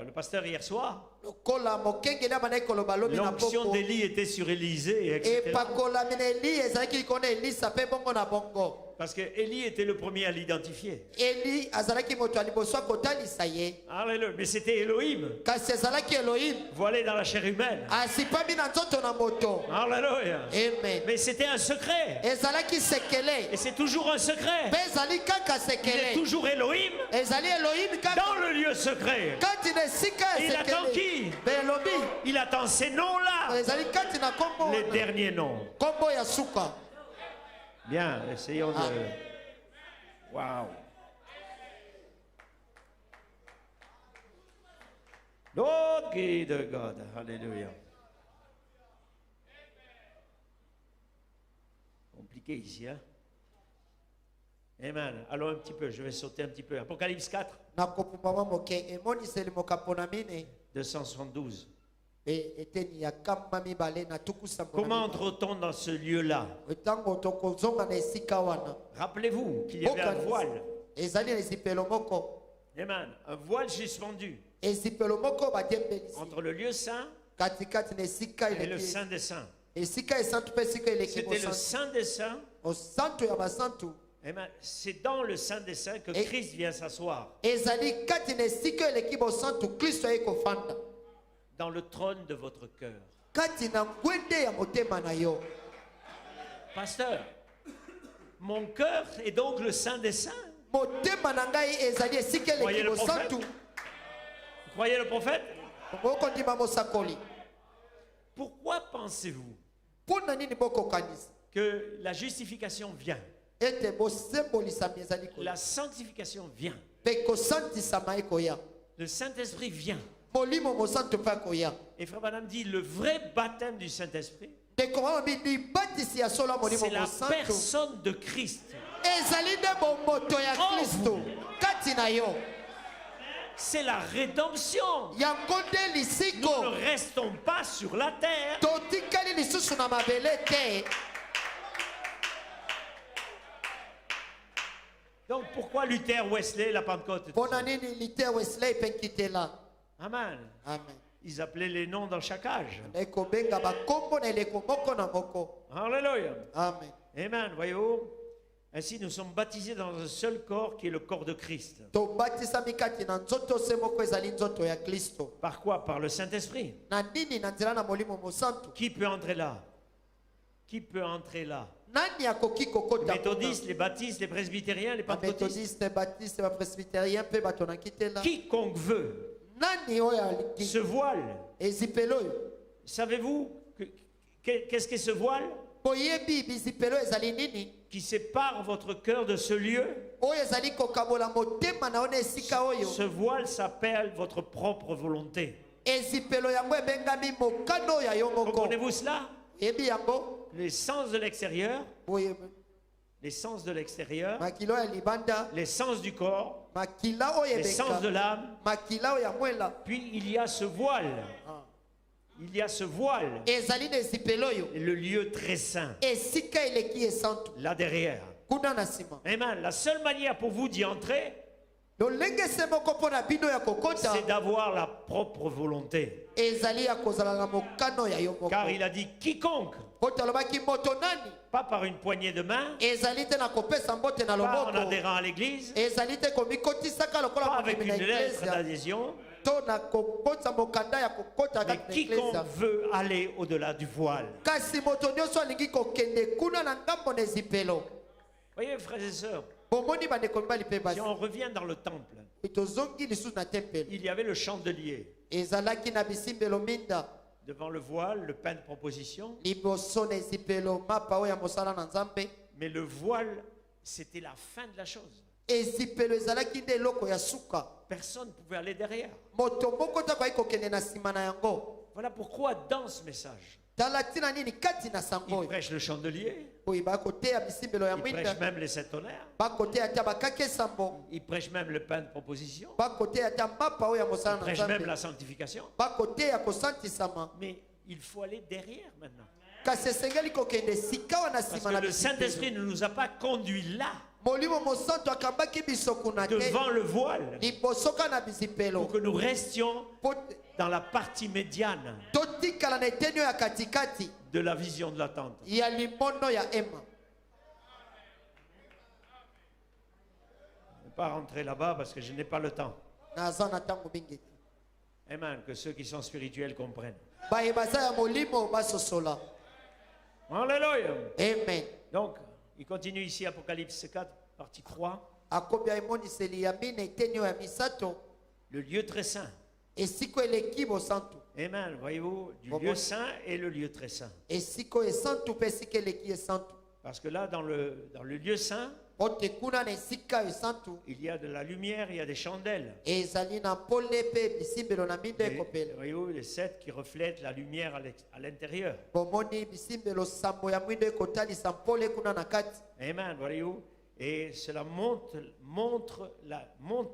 S2: le pasteur hier soir, l'onction d'Élie était sur Élisée, etc. Parce que Élie était le premier à l'identifier. Alléluia. Mais c'était Elohim. Voilé dans la chair humaine. Alléluia. Mais c'était un secret. Et c'est toujours un secret. Il est toujours Elohim dans le lieu secret. Il attend qui? Il attend ces noms-là. Les derniers noms. Bien, essayons de... Waouh. Lord guide God. Alléluia. Compliqué ici, hein? Amen. Allons un petit peu, je vais sauter un petit peu. Apocalypse 4. 272. Comment entre-t-on dans ce lieu-là? Rappelez-vous qu'il y avait un voile. Amen. Un voile suspendu entre le lieu saint et le saint des saints. C'était le saint des saints. C'est dans le saint des saints que Christ vient s'asseoir. Dans le trône de votre cœur. Pasteur, mon cœur est donc le saint des saints. Croyez le prophète? Vous croyez le prophète? Pourquoi pensez-vous que la justification vient? La sanctification vient. Le Saint-Esprit vient. Et Frère Branham dit le vrai baptême du Saint-Esprit, c'est la personne de Christ. C'est la rédemption. Nous ne restons pas sur la terre. Donc pourquoi Luther, Wesley, la Pentecôte? Amen. Amen. Ils appelaient les noms dans chaque âge. Alléluia. Amen. Amen. Voyez-vous? Ainsi, nous sommes baptisés dans un seul corps qui est le corps de Christ. Par quoi? Par le Saint-Esprit. Qui peut entrer là? Qui peut entrer là? Les méthodistes, les baptistes, les presbytériens, les pentecôtistes. Quiconque veut ce voile. Savez-vous qu'est-ce que ce voile? Qui sépare votre cœur de ce lieu. Ce voile s'appelle votre propre volonté. Comprenez-vous cela? Les sens de l'extérieur, les sens de l'extérieur, les sens du corps, les sens de l'âme. Puis il y a ce voile. Il y a ce voile. Le lieu très saint. Là derrière. Amen. La seule manière pour vous d'y entrer, c'est d'avoir la propre volonté. Car il a dit quiconque. Pas par une poignée de main, pas en adhérant à l'église, pas avec une lettre d'adhésion, mais quiconque veut aller au-delà du voile. Voyez, frères et sœurs, si on revient dans le temple, il y avait le chandelier. Devant le voile, le pain de proposition. Mais le voile, c'était la fin de la chose. Personne ne pouvait aller derrière. Voilà pourquoi dans ce message, il prêche le chandelier. Il prêche même les 7 tonnerres. Il prêche même le pain de proposition. Il prêche même la sanctification. Mais il faut aller derrière maintenant. Parce que le Saint-Esprit ne nous a pas conduits là. Devant le voile. Pour que nous restions dans la partie médiane de la vision de l'attente. Je ne vais pas rentrer là-bas parce que je n'ai pas le temps. Amen. Que ceux qui sont spirituels comprennent. Alléluia. Amen. Donc, il continue ici, Apocalypse 4, partie 3. Le lieu très saint. Amen. Voyez-vous, du lieu saint et le lieu très saint. Parce que là, dans le lieu saint, il y a de la lumière, il y a des chandelles. Voyez-vous, les 7 qui reflètent la lumière à l'intérieur. Amen. Voyez-vous. Et cela monte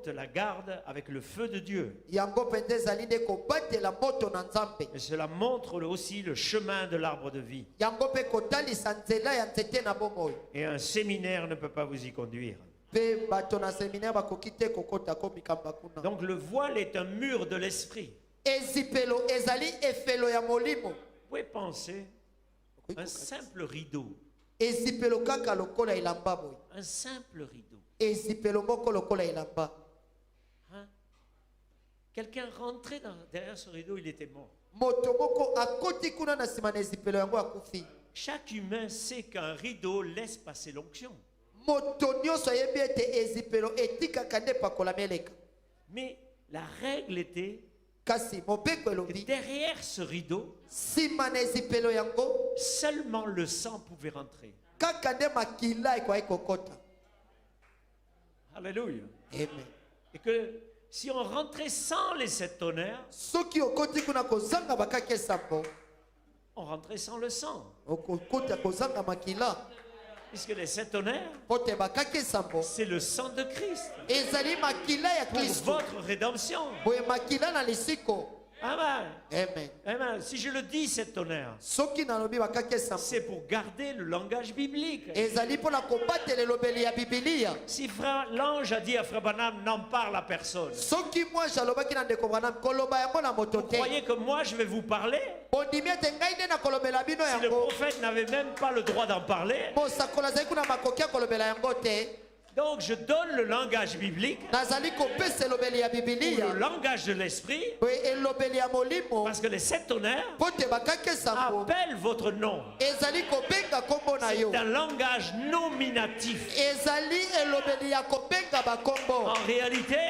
S2: la garde avec le feu de Dieu. Et cela montre aussi le chemin de l'arbre de vie. Et un séminaire ne peut pas vous y conduire. Donc le voile est un mur de l'esprit. Vous pouvez penser un simple rideau. Un simple rideau. Hein? Quelqu'un rentrait derrière ce rideau, il était mort. Chaque humain sait qu'un rideau laisse passer l'onction. Mais la règle était que derrière ce rideau, seulement le sang pouvait rentrer. Alléluia. Amen. Et que si on rentrait sans les 7 tonnerres, on rentrait sans le sang. Puisque les 7 tonnerres, c'est le sang de Christ. Pour votre rédemption. Amen.
S1: Amen.
S2: Amen. Si je le dis, 7 tonnerres, c'est pour garder le langage biblique. Si frère l'ange a dit à frère Branham, n'en parle à personne, vous croyez que moi je vais vous parler? Si le prophète n'avait même pas le droit d'en parler, donc je donne le langage biblique, ou le langage de l'esprit, parce que les 7 tonnerres appellent votre nom. C'est un langage nominatif. En réalité,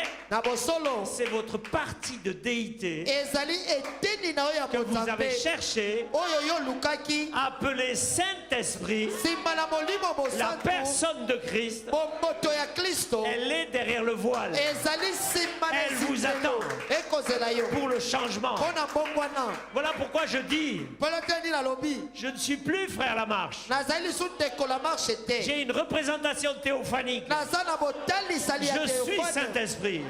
S2: c'est votre partie de déité que vous avez cherché, appelé Saint-Esprit, la personne de Christ. Elle est derrière le voile. Elle vous attend pour le changement. Voilà pourquoi je dis, je ne suis plus frère Lamarche. J'ai une représentation théophanique. Je suis Saint-Esprit.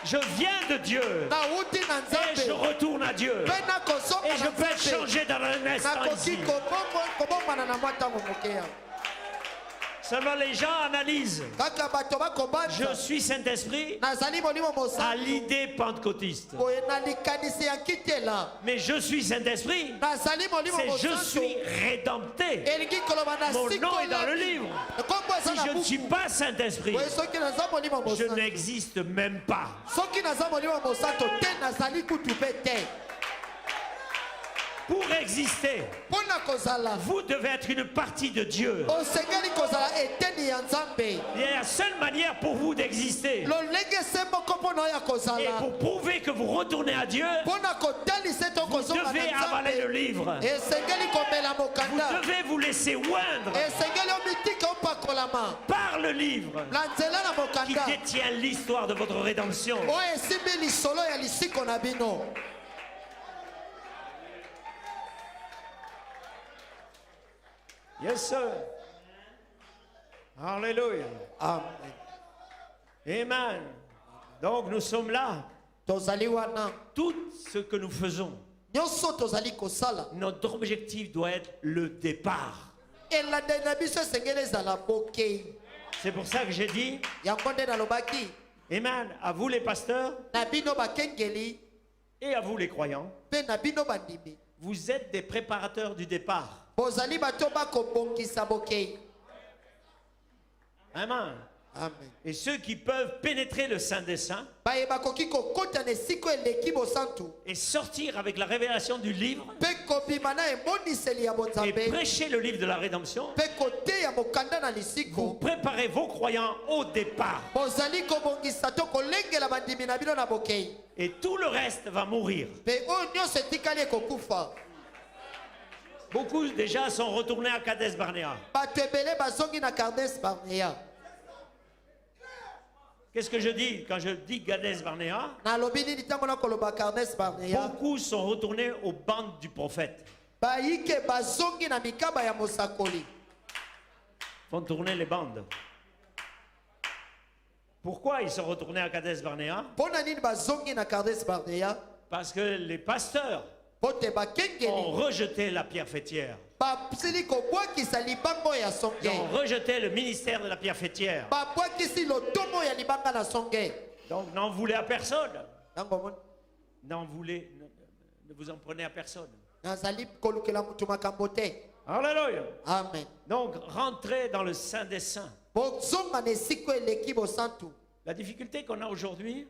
S2: Je viens de Dieu et je retourne à Dieu. Et je peux être changé dans un instant ici. Seulement les gens analysent. Je suis Saint-Esprit à l'idée pentecôtiste. Mais je suis Saint-Esprit, c'est je suis rédempté. Mon nom est dans le livre. Si je ne suis pas Saint-Esprit, je n'existe même pas. Pour exister, vous devez être une partie de Dieu. Il y a la seule manière pour vous d'exister. Et pour prouver que vous retournez à Dieu, vous devez avaler le livre. Vous devez vous laisser oindre par le livre qui détient l'histoire de votre rédemption. Yes, sir. Alléluia.
S1: Amen.
S2: Amen. Donc nous sommes là. Tout ce que nous faisons, notre objectif doit être le départ. C'est pour ça que j'ai dit, Amen, à vous les pasteurs et à vous les croyants, vous êtes des préparateurs du départ. Amen.
S1: Amen.
S2: Et ceux qui peuvent pénétrer le Saint des Saints et sortir avec la révélation du livre et prêcher le livre de la rédemption, vous préparez vos croyants au départ. Et tout le reste va mourir. Beaucoup déjà sont retournés à Kadesh Barnea. Qu'est-ce que je dis quand je dis Kadesh Barnea? Beaucoup sont retournés aux bandes du prophète. Font tourner les bandes. Pourquoi ils sont retournés à Kadesh Barnea? Parce que les pasteurs ont rejeté la pierre fêtière. Ils ont rejeté le ministère de la pierre fêtière. Donc n'en voulez à personne. Ne vous en prenez à personne. Alléluia.
S1: Amen.
S2: Donc rentrez dans le Saint des Saints. La difficulté qu'on a aujourd'hui,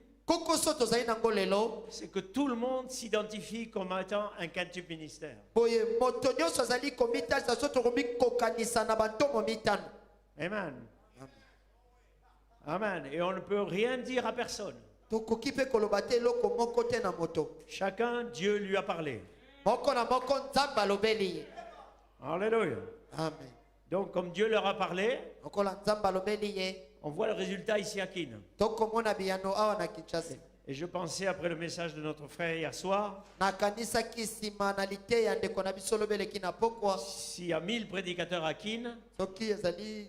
S2: c'est que tout le monde s'identifie comme étant un quintuple ministère. Amen. Amen. Et on ne peut rien dire à personne. Chacun, Dieu lui a parlé. Alléluia.
S1: Amen.
S2: Donc comme Dieu leur a parlé, on voit le résultat ici à Kin. Et je pensais, après le message de notre frère hier soir, s'il y a 1000 prédicateurs à Kin,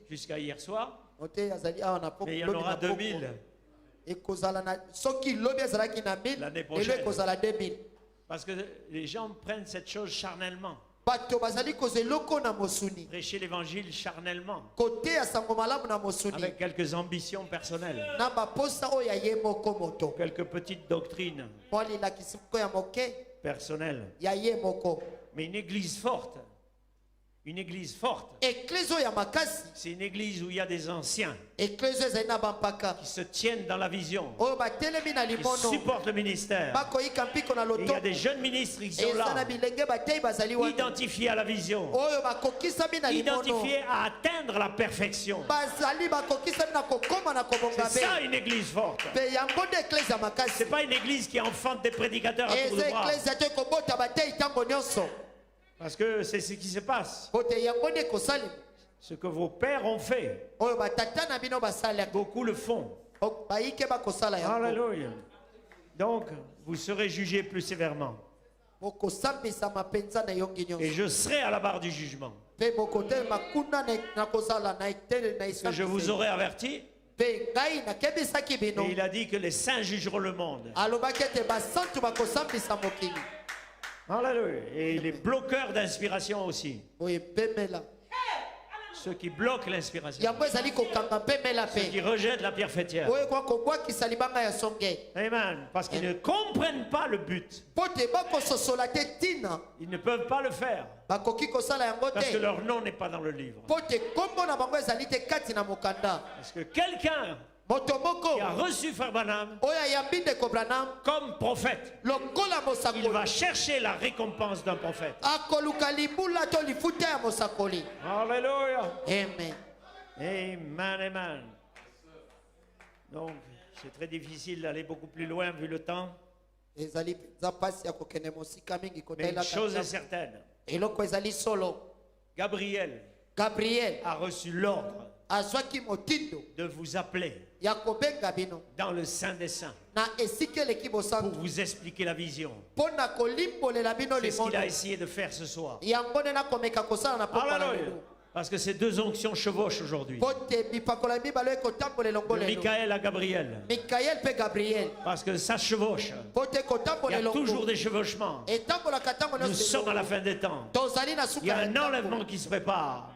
S2: jusqu'à hier soir, mais il y en aura 2000 l'année prochaine. Parce que les gens prennent cette chose charnellement. Prêcher l'évangile charnellement, avec quelques ambitions personnelles, quelques petites doctrines personnelles. Mais une église forte, c'est une église où il y a des anciens qui se tiennent dans la vision, qui supportent le ministère. Et il y a des jeunes ministres qui sont là, identifiés à la vision, identifiés à atteindre la perfection. C'est ça une église forte. C'est pas une église qui enfante des prédicateurs à tour de bras. Parce que c'est ce qui se passe. Ce que vos pères ont fait, beaucoup le font. Alléluia. Donc, vous serez jugés plus sévèrement. Et je serai à la barre du jugement. Que je vous aurai averti. Et il a dit que les saints jugeront le monde. Alléluia. Et les bloqueurs d'inspiration aussi. Ceux qui bloquent l'inspiration. Ceux qui rejettent la pierre fêtière. Amen. Parce qu'ils ne comprennent pas le but. Ils ne peuvent pas le faire. Parce que leur nom n'est pas dans le livre. Parce que quelqu'un qui a reçu Frère Branham comme prophète, il va chercher la récompense d'un prophète. Alléluia.
S1: Amen.
S2: Amen, amen. Donc, c'est très difficile d'aller beaucoup plus loin vu le temps. Mais une chose est certaine. Gabriel a reçu l'ordre de vous appeler dans le Saint des Saints pour vous expliquer la vision. C'est ce qu'il a essayé de faire ce soir. Alléluia. Parce que ces deux onctions chevauchent aujourd'hui. De Michael à Gabriel. Parce que ça chevauche. Il y a toujours des chevauchements. Nous sommes à la fin des temps. Il y a un enlèvement qui se prépare.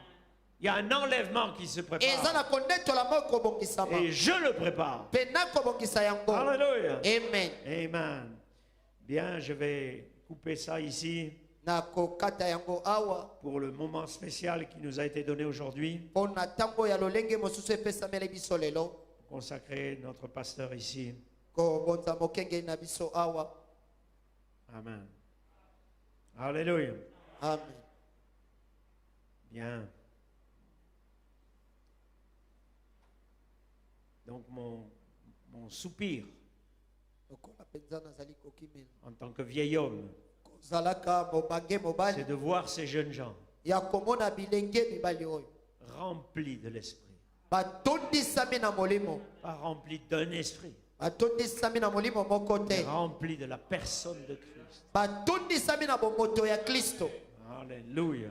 S2: Il y a un enlèvement qui se prépare. Et je le prépare. Alléluia.
S1: Amen.
S2: Amen. Bien, je vais couper ça ici pour le moment spécial qui nous a été donné aujourd'hui. Consacrer notre pasteur ici. Amen. Alléluia.
S1: Amen.
S2: Bien. Donc mon soupir en tant que vieil homme, c'est de voir ces jeunes gens remplis de l'esprit. Pas remplis d'un esprit, mais remplis de la personne de Christ. Alléluia.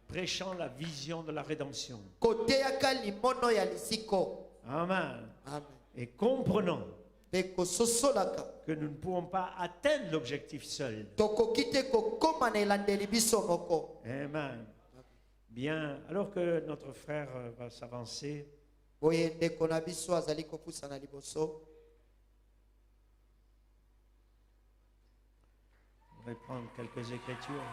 S2: Prêchant la vision de la rédemption. Amen.
S1: Amen.
S2: Et comprenons que nous ne pouvons pas atteindre l'objectif seul. Amen. Bien, alors que notre frère va s'avancer, je vais prendre quelques écritures.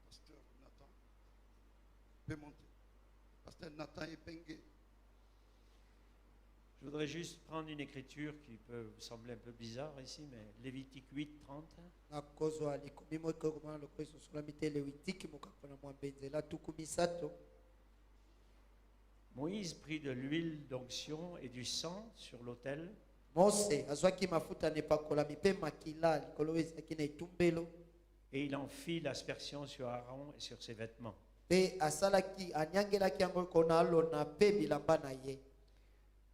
S3: Pasteur Nathan peut monter. Pasteur Nathan Epenge.
S2: Je voudrais juste prendre une écriture qui peut vous sembler un peu bizarre ici, mais Lévitique 8, 30. Moïse prit de l'huile d'onction et du sang sur l'autel. Et il en fit l'aspersion sur Aaron et sur ses vêtements.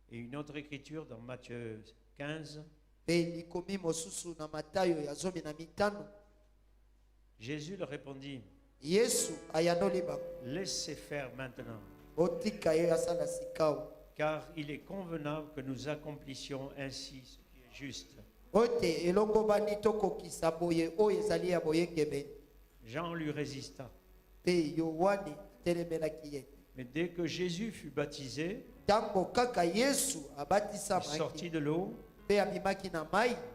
S2: Et une autre écriture dans Matthieu 15. Jésus leur répondit, laissez faire maintenant, car il est convenable que nous accomplissions ainsi ce qui est juste. Jean lui résista. Mais dès que Jésus fut baptisé, il sortit de l'eau et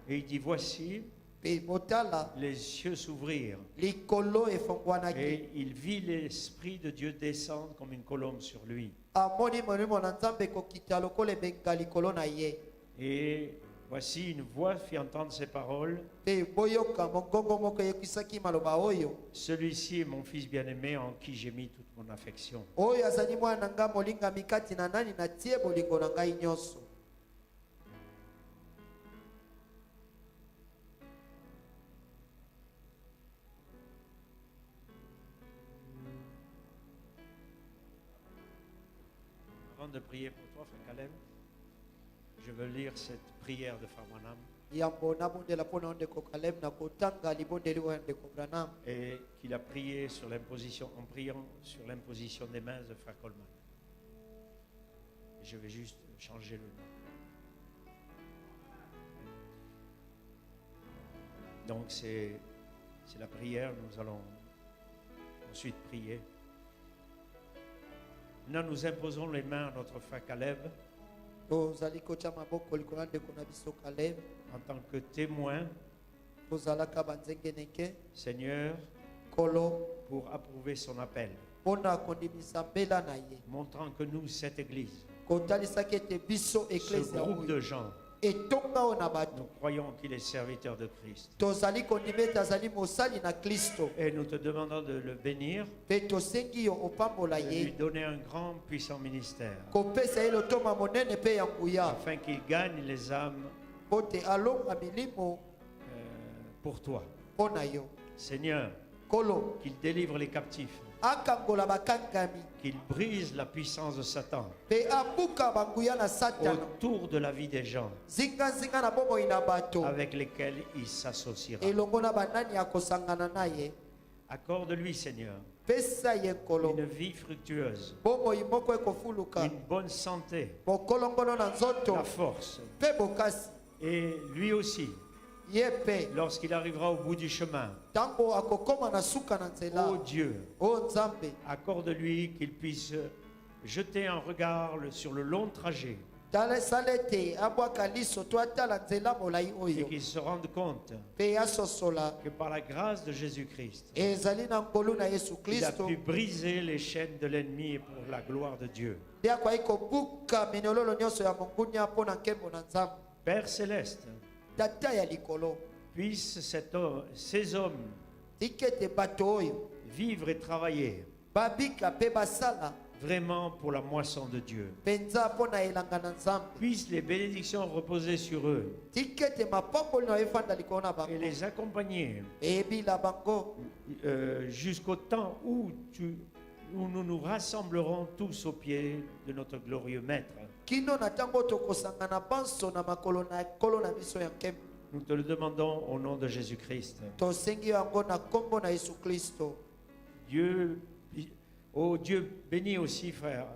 S2: il dit, voici, les cieux s'ouvrirent et il vit l'Esprit de Dieu descendre comme une colombe sur lui. Et voici une voix fit entendre ces paroles. Celui-ci est mon fils bien-aimé en qui j'ai mis toute mon affection. Avant de prier pour toi, frère Caleb, je veux lire cette prière de Frère Branham. Et qu'il a prié sur l'imposition, en priant sur l'imposition des mains de Frère Coleman. Et je vais juste changer le nom. Donc c'est la prière, nous allons ensuite prier. Maintenant, nous imposons les mains à notre frère Caleb en tant que témoin, Seigneur, pour approuver son appel, montrant que nous, cette église, ce groupe de gens, nous croyons qu'il est serviteur de Christ. Et nous te demandons de le bénir, de lui donner un grand, puissant ministère, afin qu'il gagne les âmes pour toi. Seigneur, qu'il délivre les captifs, qu'il brise la puissance de Satan autour de la vie des gens avec lesquels il s'associera. Accorde-lui, Seigneur, une vie fructueuse, une bonne santé, la force, et lui aussi, lorsqu'il arrivera au bout du chemin, oh Dieu, accorde-lui qu'il puisse jeter un regard sur le long trajet et qu'il se rende compte que par la grâce de Jésus-Christ, il a pu briser les chaînes de l'ennemi pour la gloire de Dieu. Père Céleste, puisse ces hommes vivre et travailler vraiment pour la moisson de Dieu. Puisse les bénédictions reposer sur eux et les accompagner jusqu'au temps où nous nous rassemblerons tous aux pieds de notre glorieux Maître. Nous te le demandons au nom de Jésus-Christ. Dieu bénit aussi frère.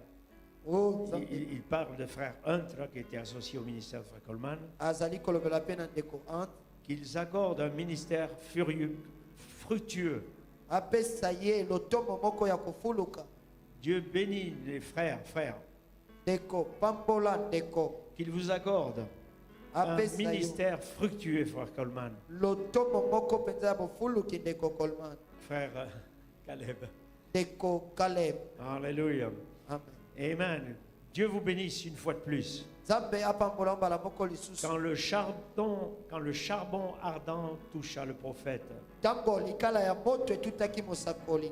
S2: Il parle de frère Hunter qui était associé au ministère de frère Coleman. Qu'ils accordent un ministère fructueux. Dieu bénit les frères. Qu'il vous accorde un ministère fructueux, frère Coleman. Frère Caleb. Alléluia. Amen. Dieu vous bénisse une fois de plus. Quand le charbon ardent toucha le prophète,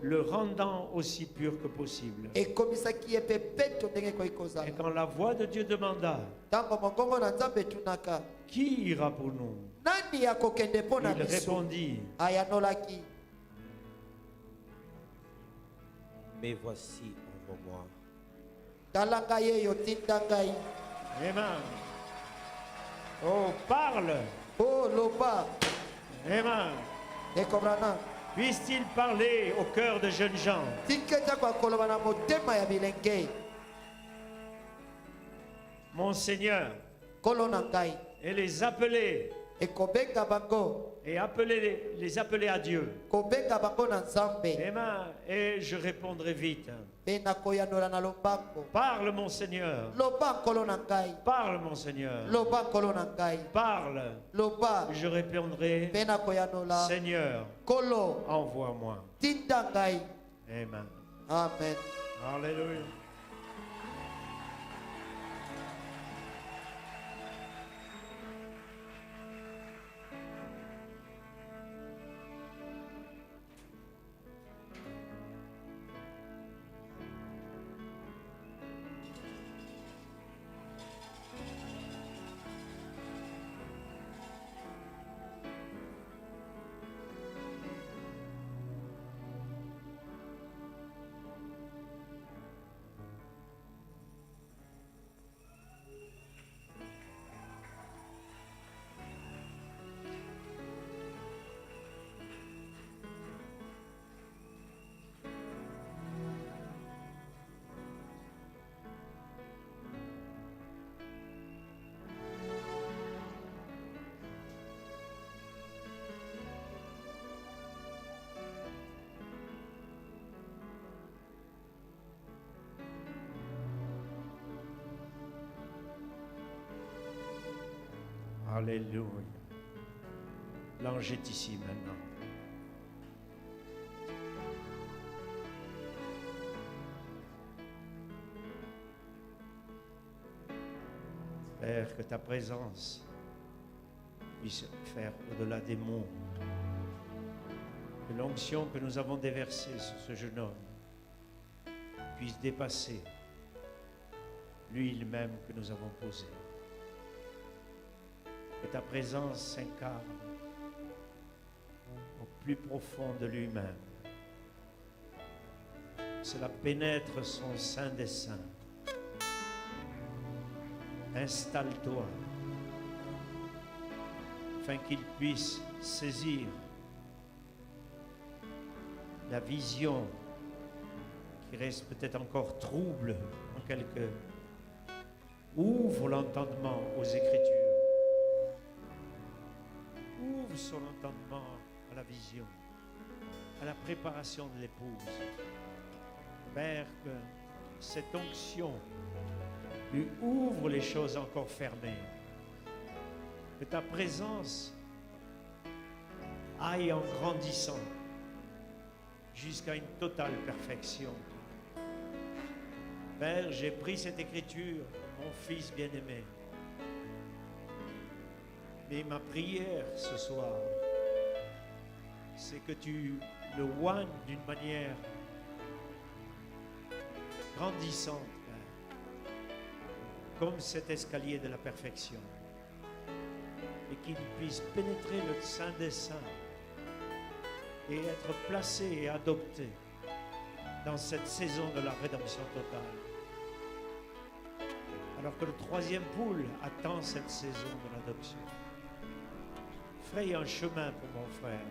S2: le rendant aussi pur que possible. Et quand la voix de Dieu demanda, qui ira pour nous? Il répondit,
S1: mais voici, envoie-moi.
S2: Amen. Oh, parle.
S1: Oh, loba.
S2: Amen. Puisse-t-il parler au cœur de jeunes gens? Mon Seigneur, et les appeler. Et les appeler à Dieu. Amen. Et je répondrai vite. Parle, mon Seigneur. Parle, mon Seigneur. Parle. Je répondrai, Seigneur, envoie-moi. Amen.
S1: Amen.
S2: Alléluia. Alléluia. L'ange est ici maintenant. Père, que ta présence puisse faire au-delà des mots. Que l'onction que nous avons déversée sur ce jeune homme puisse dépasser l'huile même que nous avons posée. Que ta présence s'incarne au plus profond de lui-même. Cela pénètre son sein des saints. Installe-toi afin qu'il puisse saisir la vision qui reste peut-être encore trouble en quelque. Ouvre l'entendement aux Écritures. Ouvre son entendement à la vision, à la préparation de l'épouse. Père, que cette onction lui ouvre les choses encore fermées. Que ta présence aille en grandissant jusqu'à une totale perfection. Père, j'ai pris cette écriture, mon Fils bien-aimé. Mais ma prière ce soir, c'est que tu le oignes d'une manière grandissante, Père, comme cet escalier de la perfection, et qu'il puisse pénétrer le sein des saints et être placé et adopté dans cette saison de la rédemption totale. Alors que le troisième poule attend cette saison de l'adoption. Fraye un chemin pour mon frère.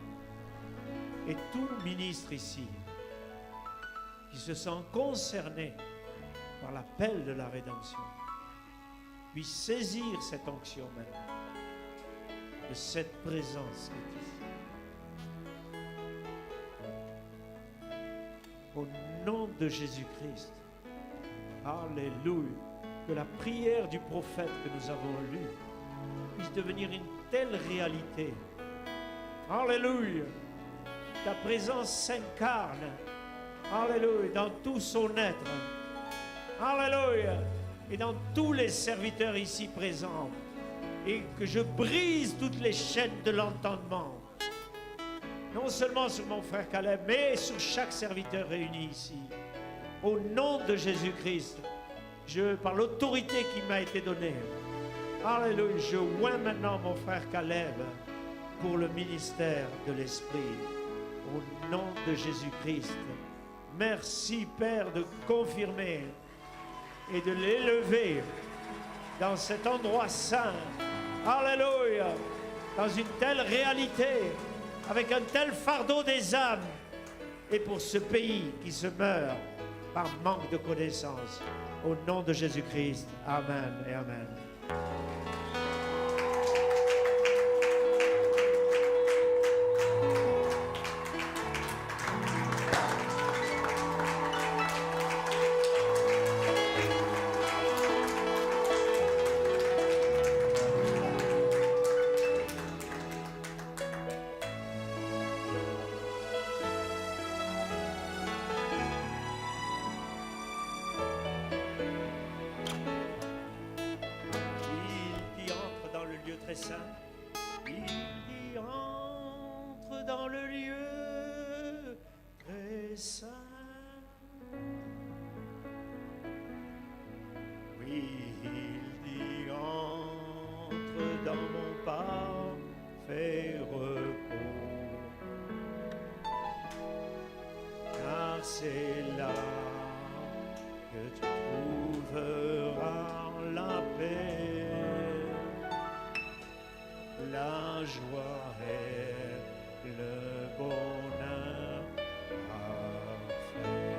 S2: Et tout ministre ici qui se sent concerné par l'appel de la rédemption puisse saisir cette onction maintenant, de cette présence qui est ici. Au nom de Jésus-Christ, alléluia, que la prière du prophète que nous avons lue puisse devenir une telle réalité. Alléluia. Ta présence s'incarne. Alléluia. Dans tout son être. Alléluia. et dans tous les serviteurs ici présents, et que je brise toutes les chaînes de l'entendement, non seulement sur mon frère Caleb, mais sur chaque serviteur réuni ici. Au nom de Jésus-Christ, par l'autorité qui m'a été donnée, alléluia, je oins maintenant mon frère Caleb pour le ministère de l'Esprit. Au nom de Jésus-Christ, merci Père de confirmer et de l'élever dans cet endroit saint. Alléluia, dans une telle réalité, avec un tel fardeau des âmes, et pour ce pays qui se meurt par manque de connaissance. Au nom de Jésus-Christ, amen et amen. Il y entre dans le lieu très saint. Oui, il y entre dans mon parfait repos, car c'est là que tu trouveras la paix. La joie et le bonheur parfait.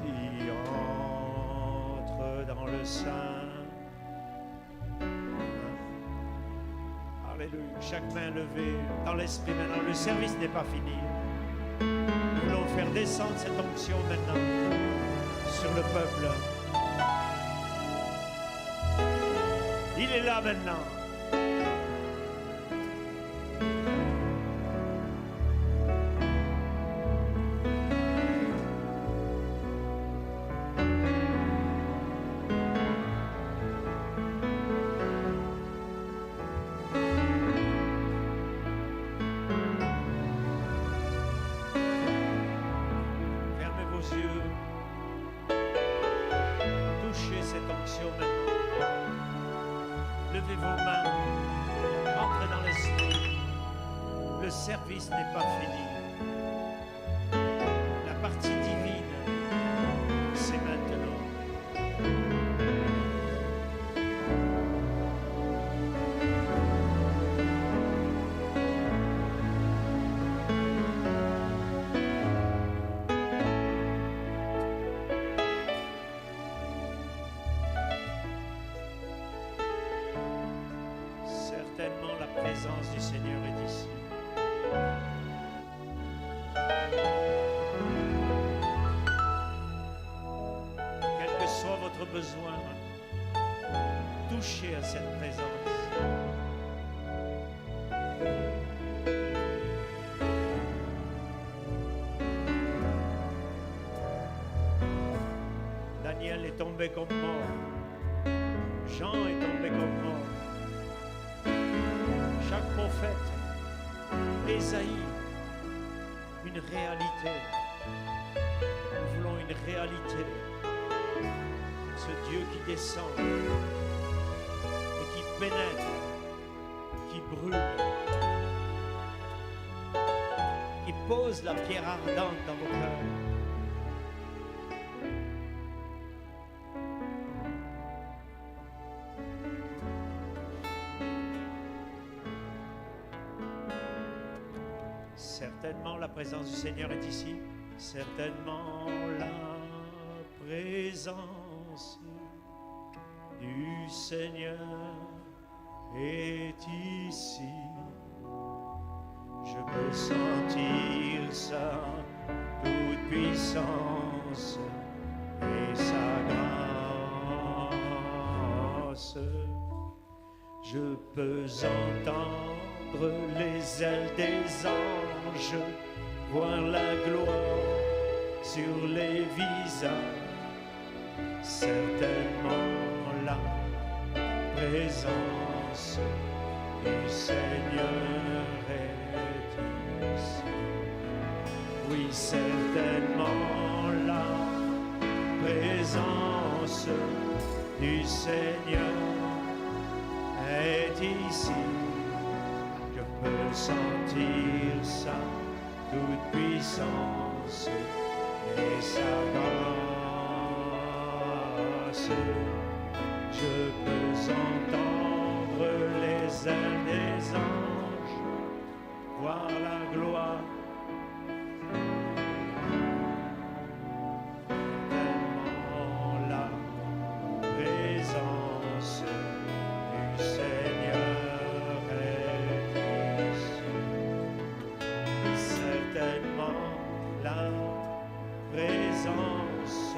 S2: Il entre dans le sein. Alléluia. Chaque main levée dans l'esprit maintenant. Le service n'est pas fini. Nous voulons faire descendre cette onction maintenant sur le peuple. Il est là maintenant. Fermez vos yeux. Touchez cette onction maintenant. Levez vos mains, entrez dans l'esprit. Le service n'est pas fini. La partie divine, c'est maintenant. Certainement la présence du Seigneur est ici. Quel que soit votre besoin, touchez à cette présence. Daniel est tombé comme mort. Jean est tombé comme mort. Chaque prophète, Ésaïe, une réalité. Nous voulons une réalité. Ce Dieu qui descend et qui pénètre, qui brûle, qui pose la pierre ardente dans vos cœurs. Certainement la présence du Seigneur est ici. Certainement la présence du Seigneur est ici. Je peux sentir sa toute puissance et sa grâce. Je peux entendre les ailes des anges, voir la gloire sur les visages certainement la présence du Seigneur est ici. Oui, certainement la présence du Seigneur est ici. Je peux sentir sa toute puissance et sa grâce. Je peux entendre les ailes des anges, voir la gloire. Tellement la présence du Seigneur est ici. Certainement la présence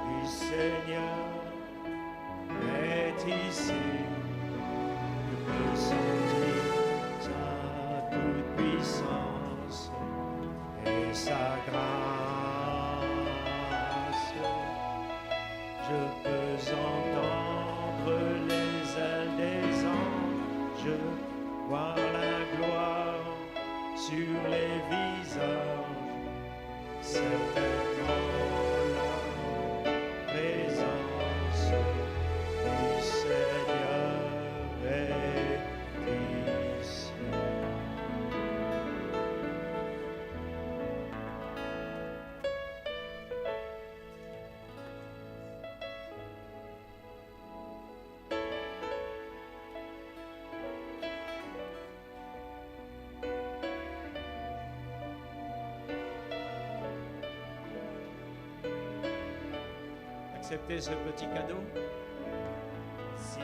S2: du Seigneur est ici. Je peux sentir sa toute puissance et sa grâce. Je peux entendre les ailes des anges, voir la gloire sur les visages. Certainement la présence du Seigneur est ici. Acceptez ce petit cadeau. Signe.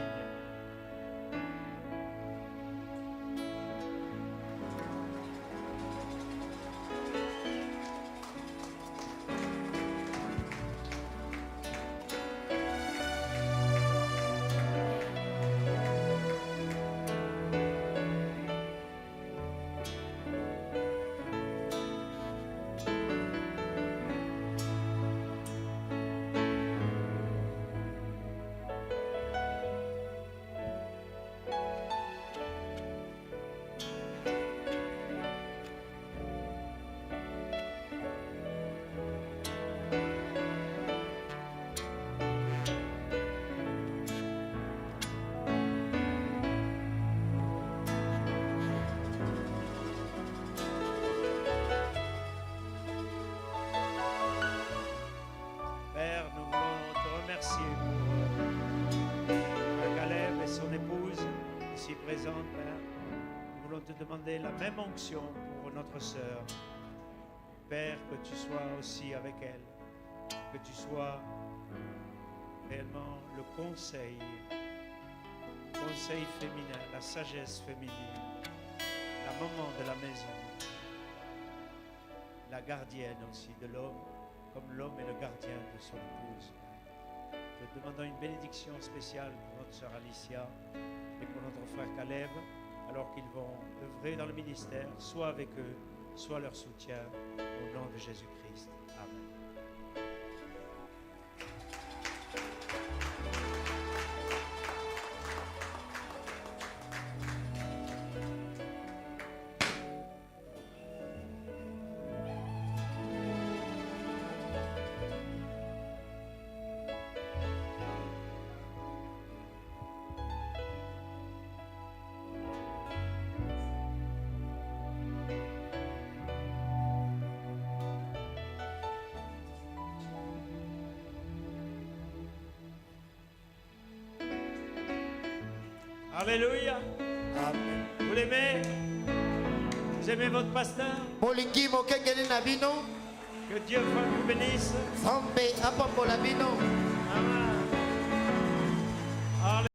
S2: Père, nous voulons te remercier pour Caleb et son épouse ici présente, Père. Nous voulons te demander la même onction pour notre sœur. Père, que tu sois aussi avec elle, que tu sois réellement le conseil féminin, la sagesse féminine, la maman de la maison, la gardienne aussi de l'homme, comme l'homme est le gardien de son épouse. Te demandons une bénédiction spéciale pour notre sœur Alicia et pour notre frère Caleb, alors qu'ils vont œuvrer dans le ministère, soit avec eux, soit leur soutien, au nom de Jésus-Christ. Amen. Alléluia.
S1: Amen.
S2: Vous l'aimez? Vous aimez votre pasteur?
S1: Molingi mokengeli na bino.
S2: Que Dieu vous bénisse.
S1: Nzambe apambola bino.
S2: Amen.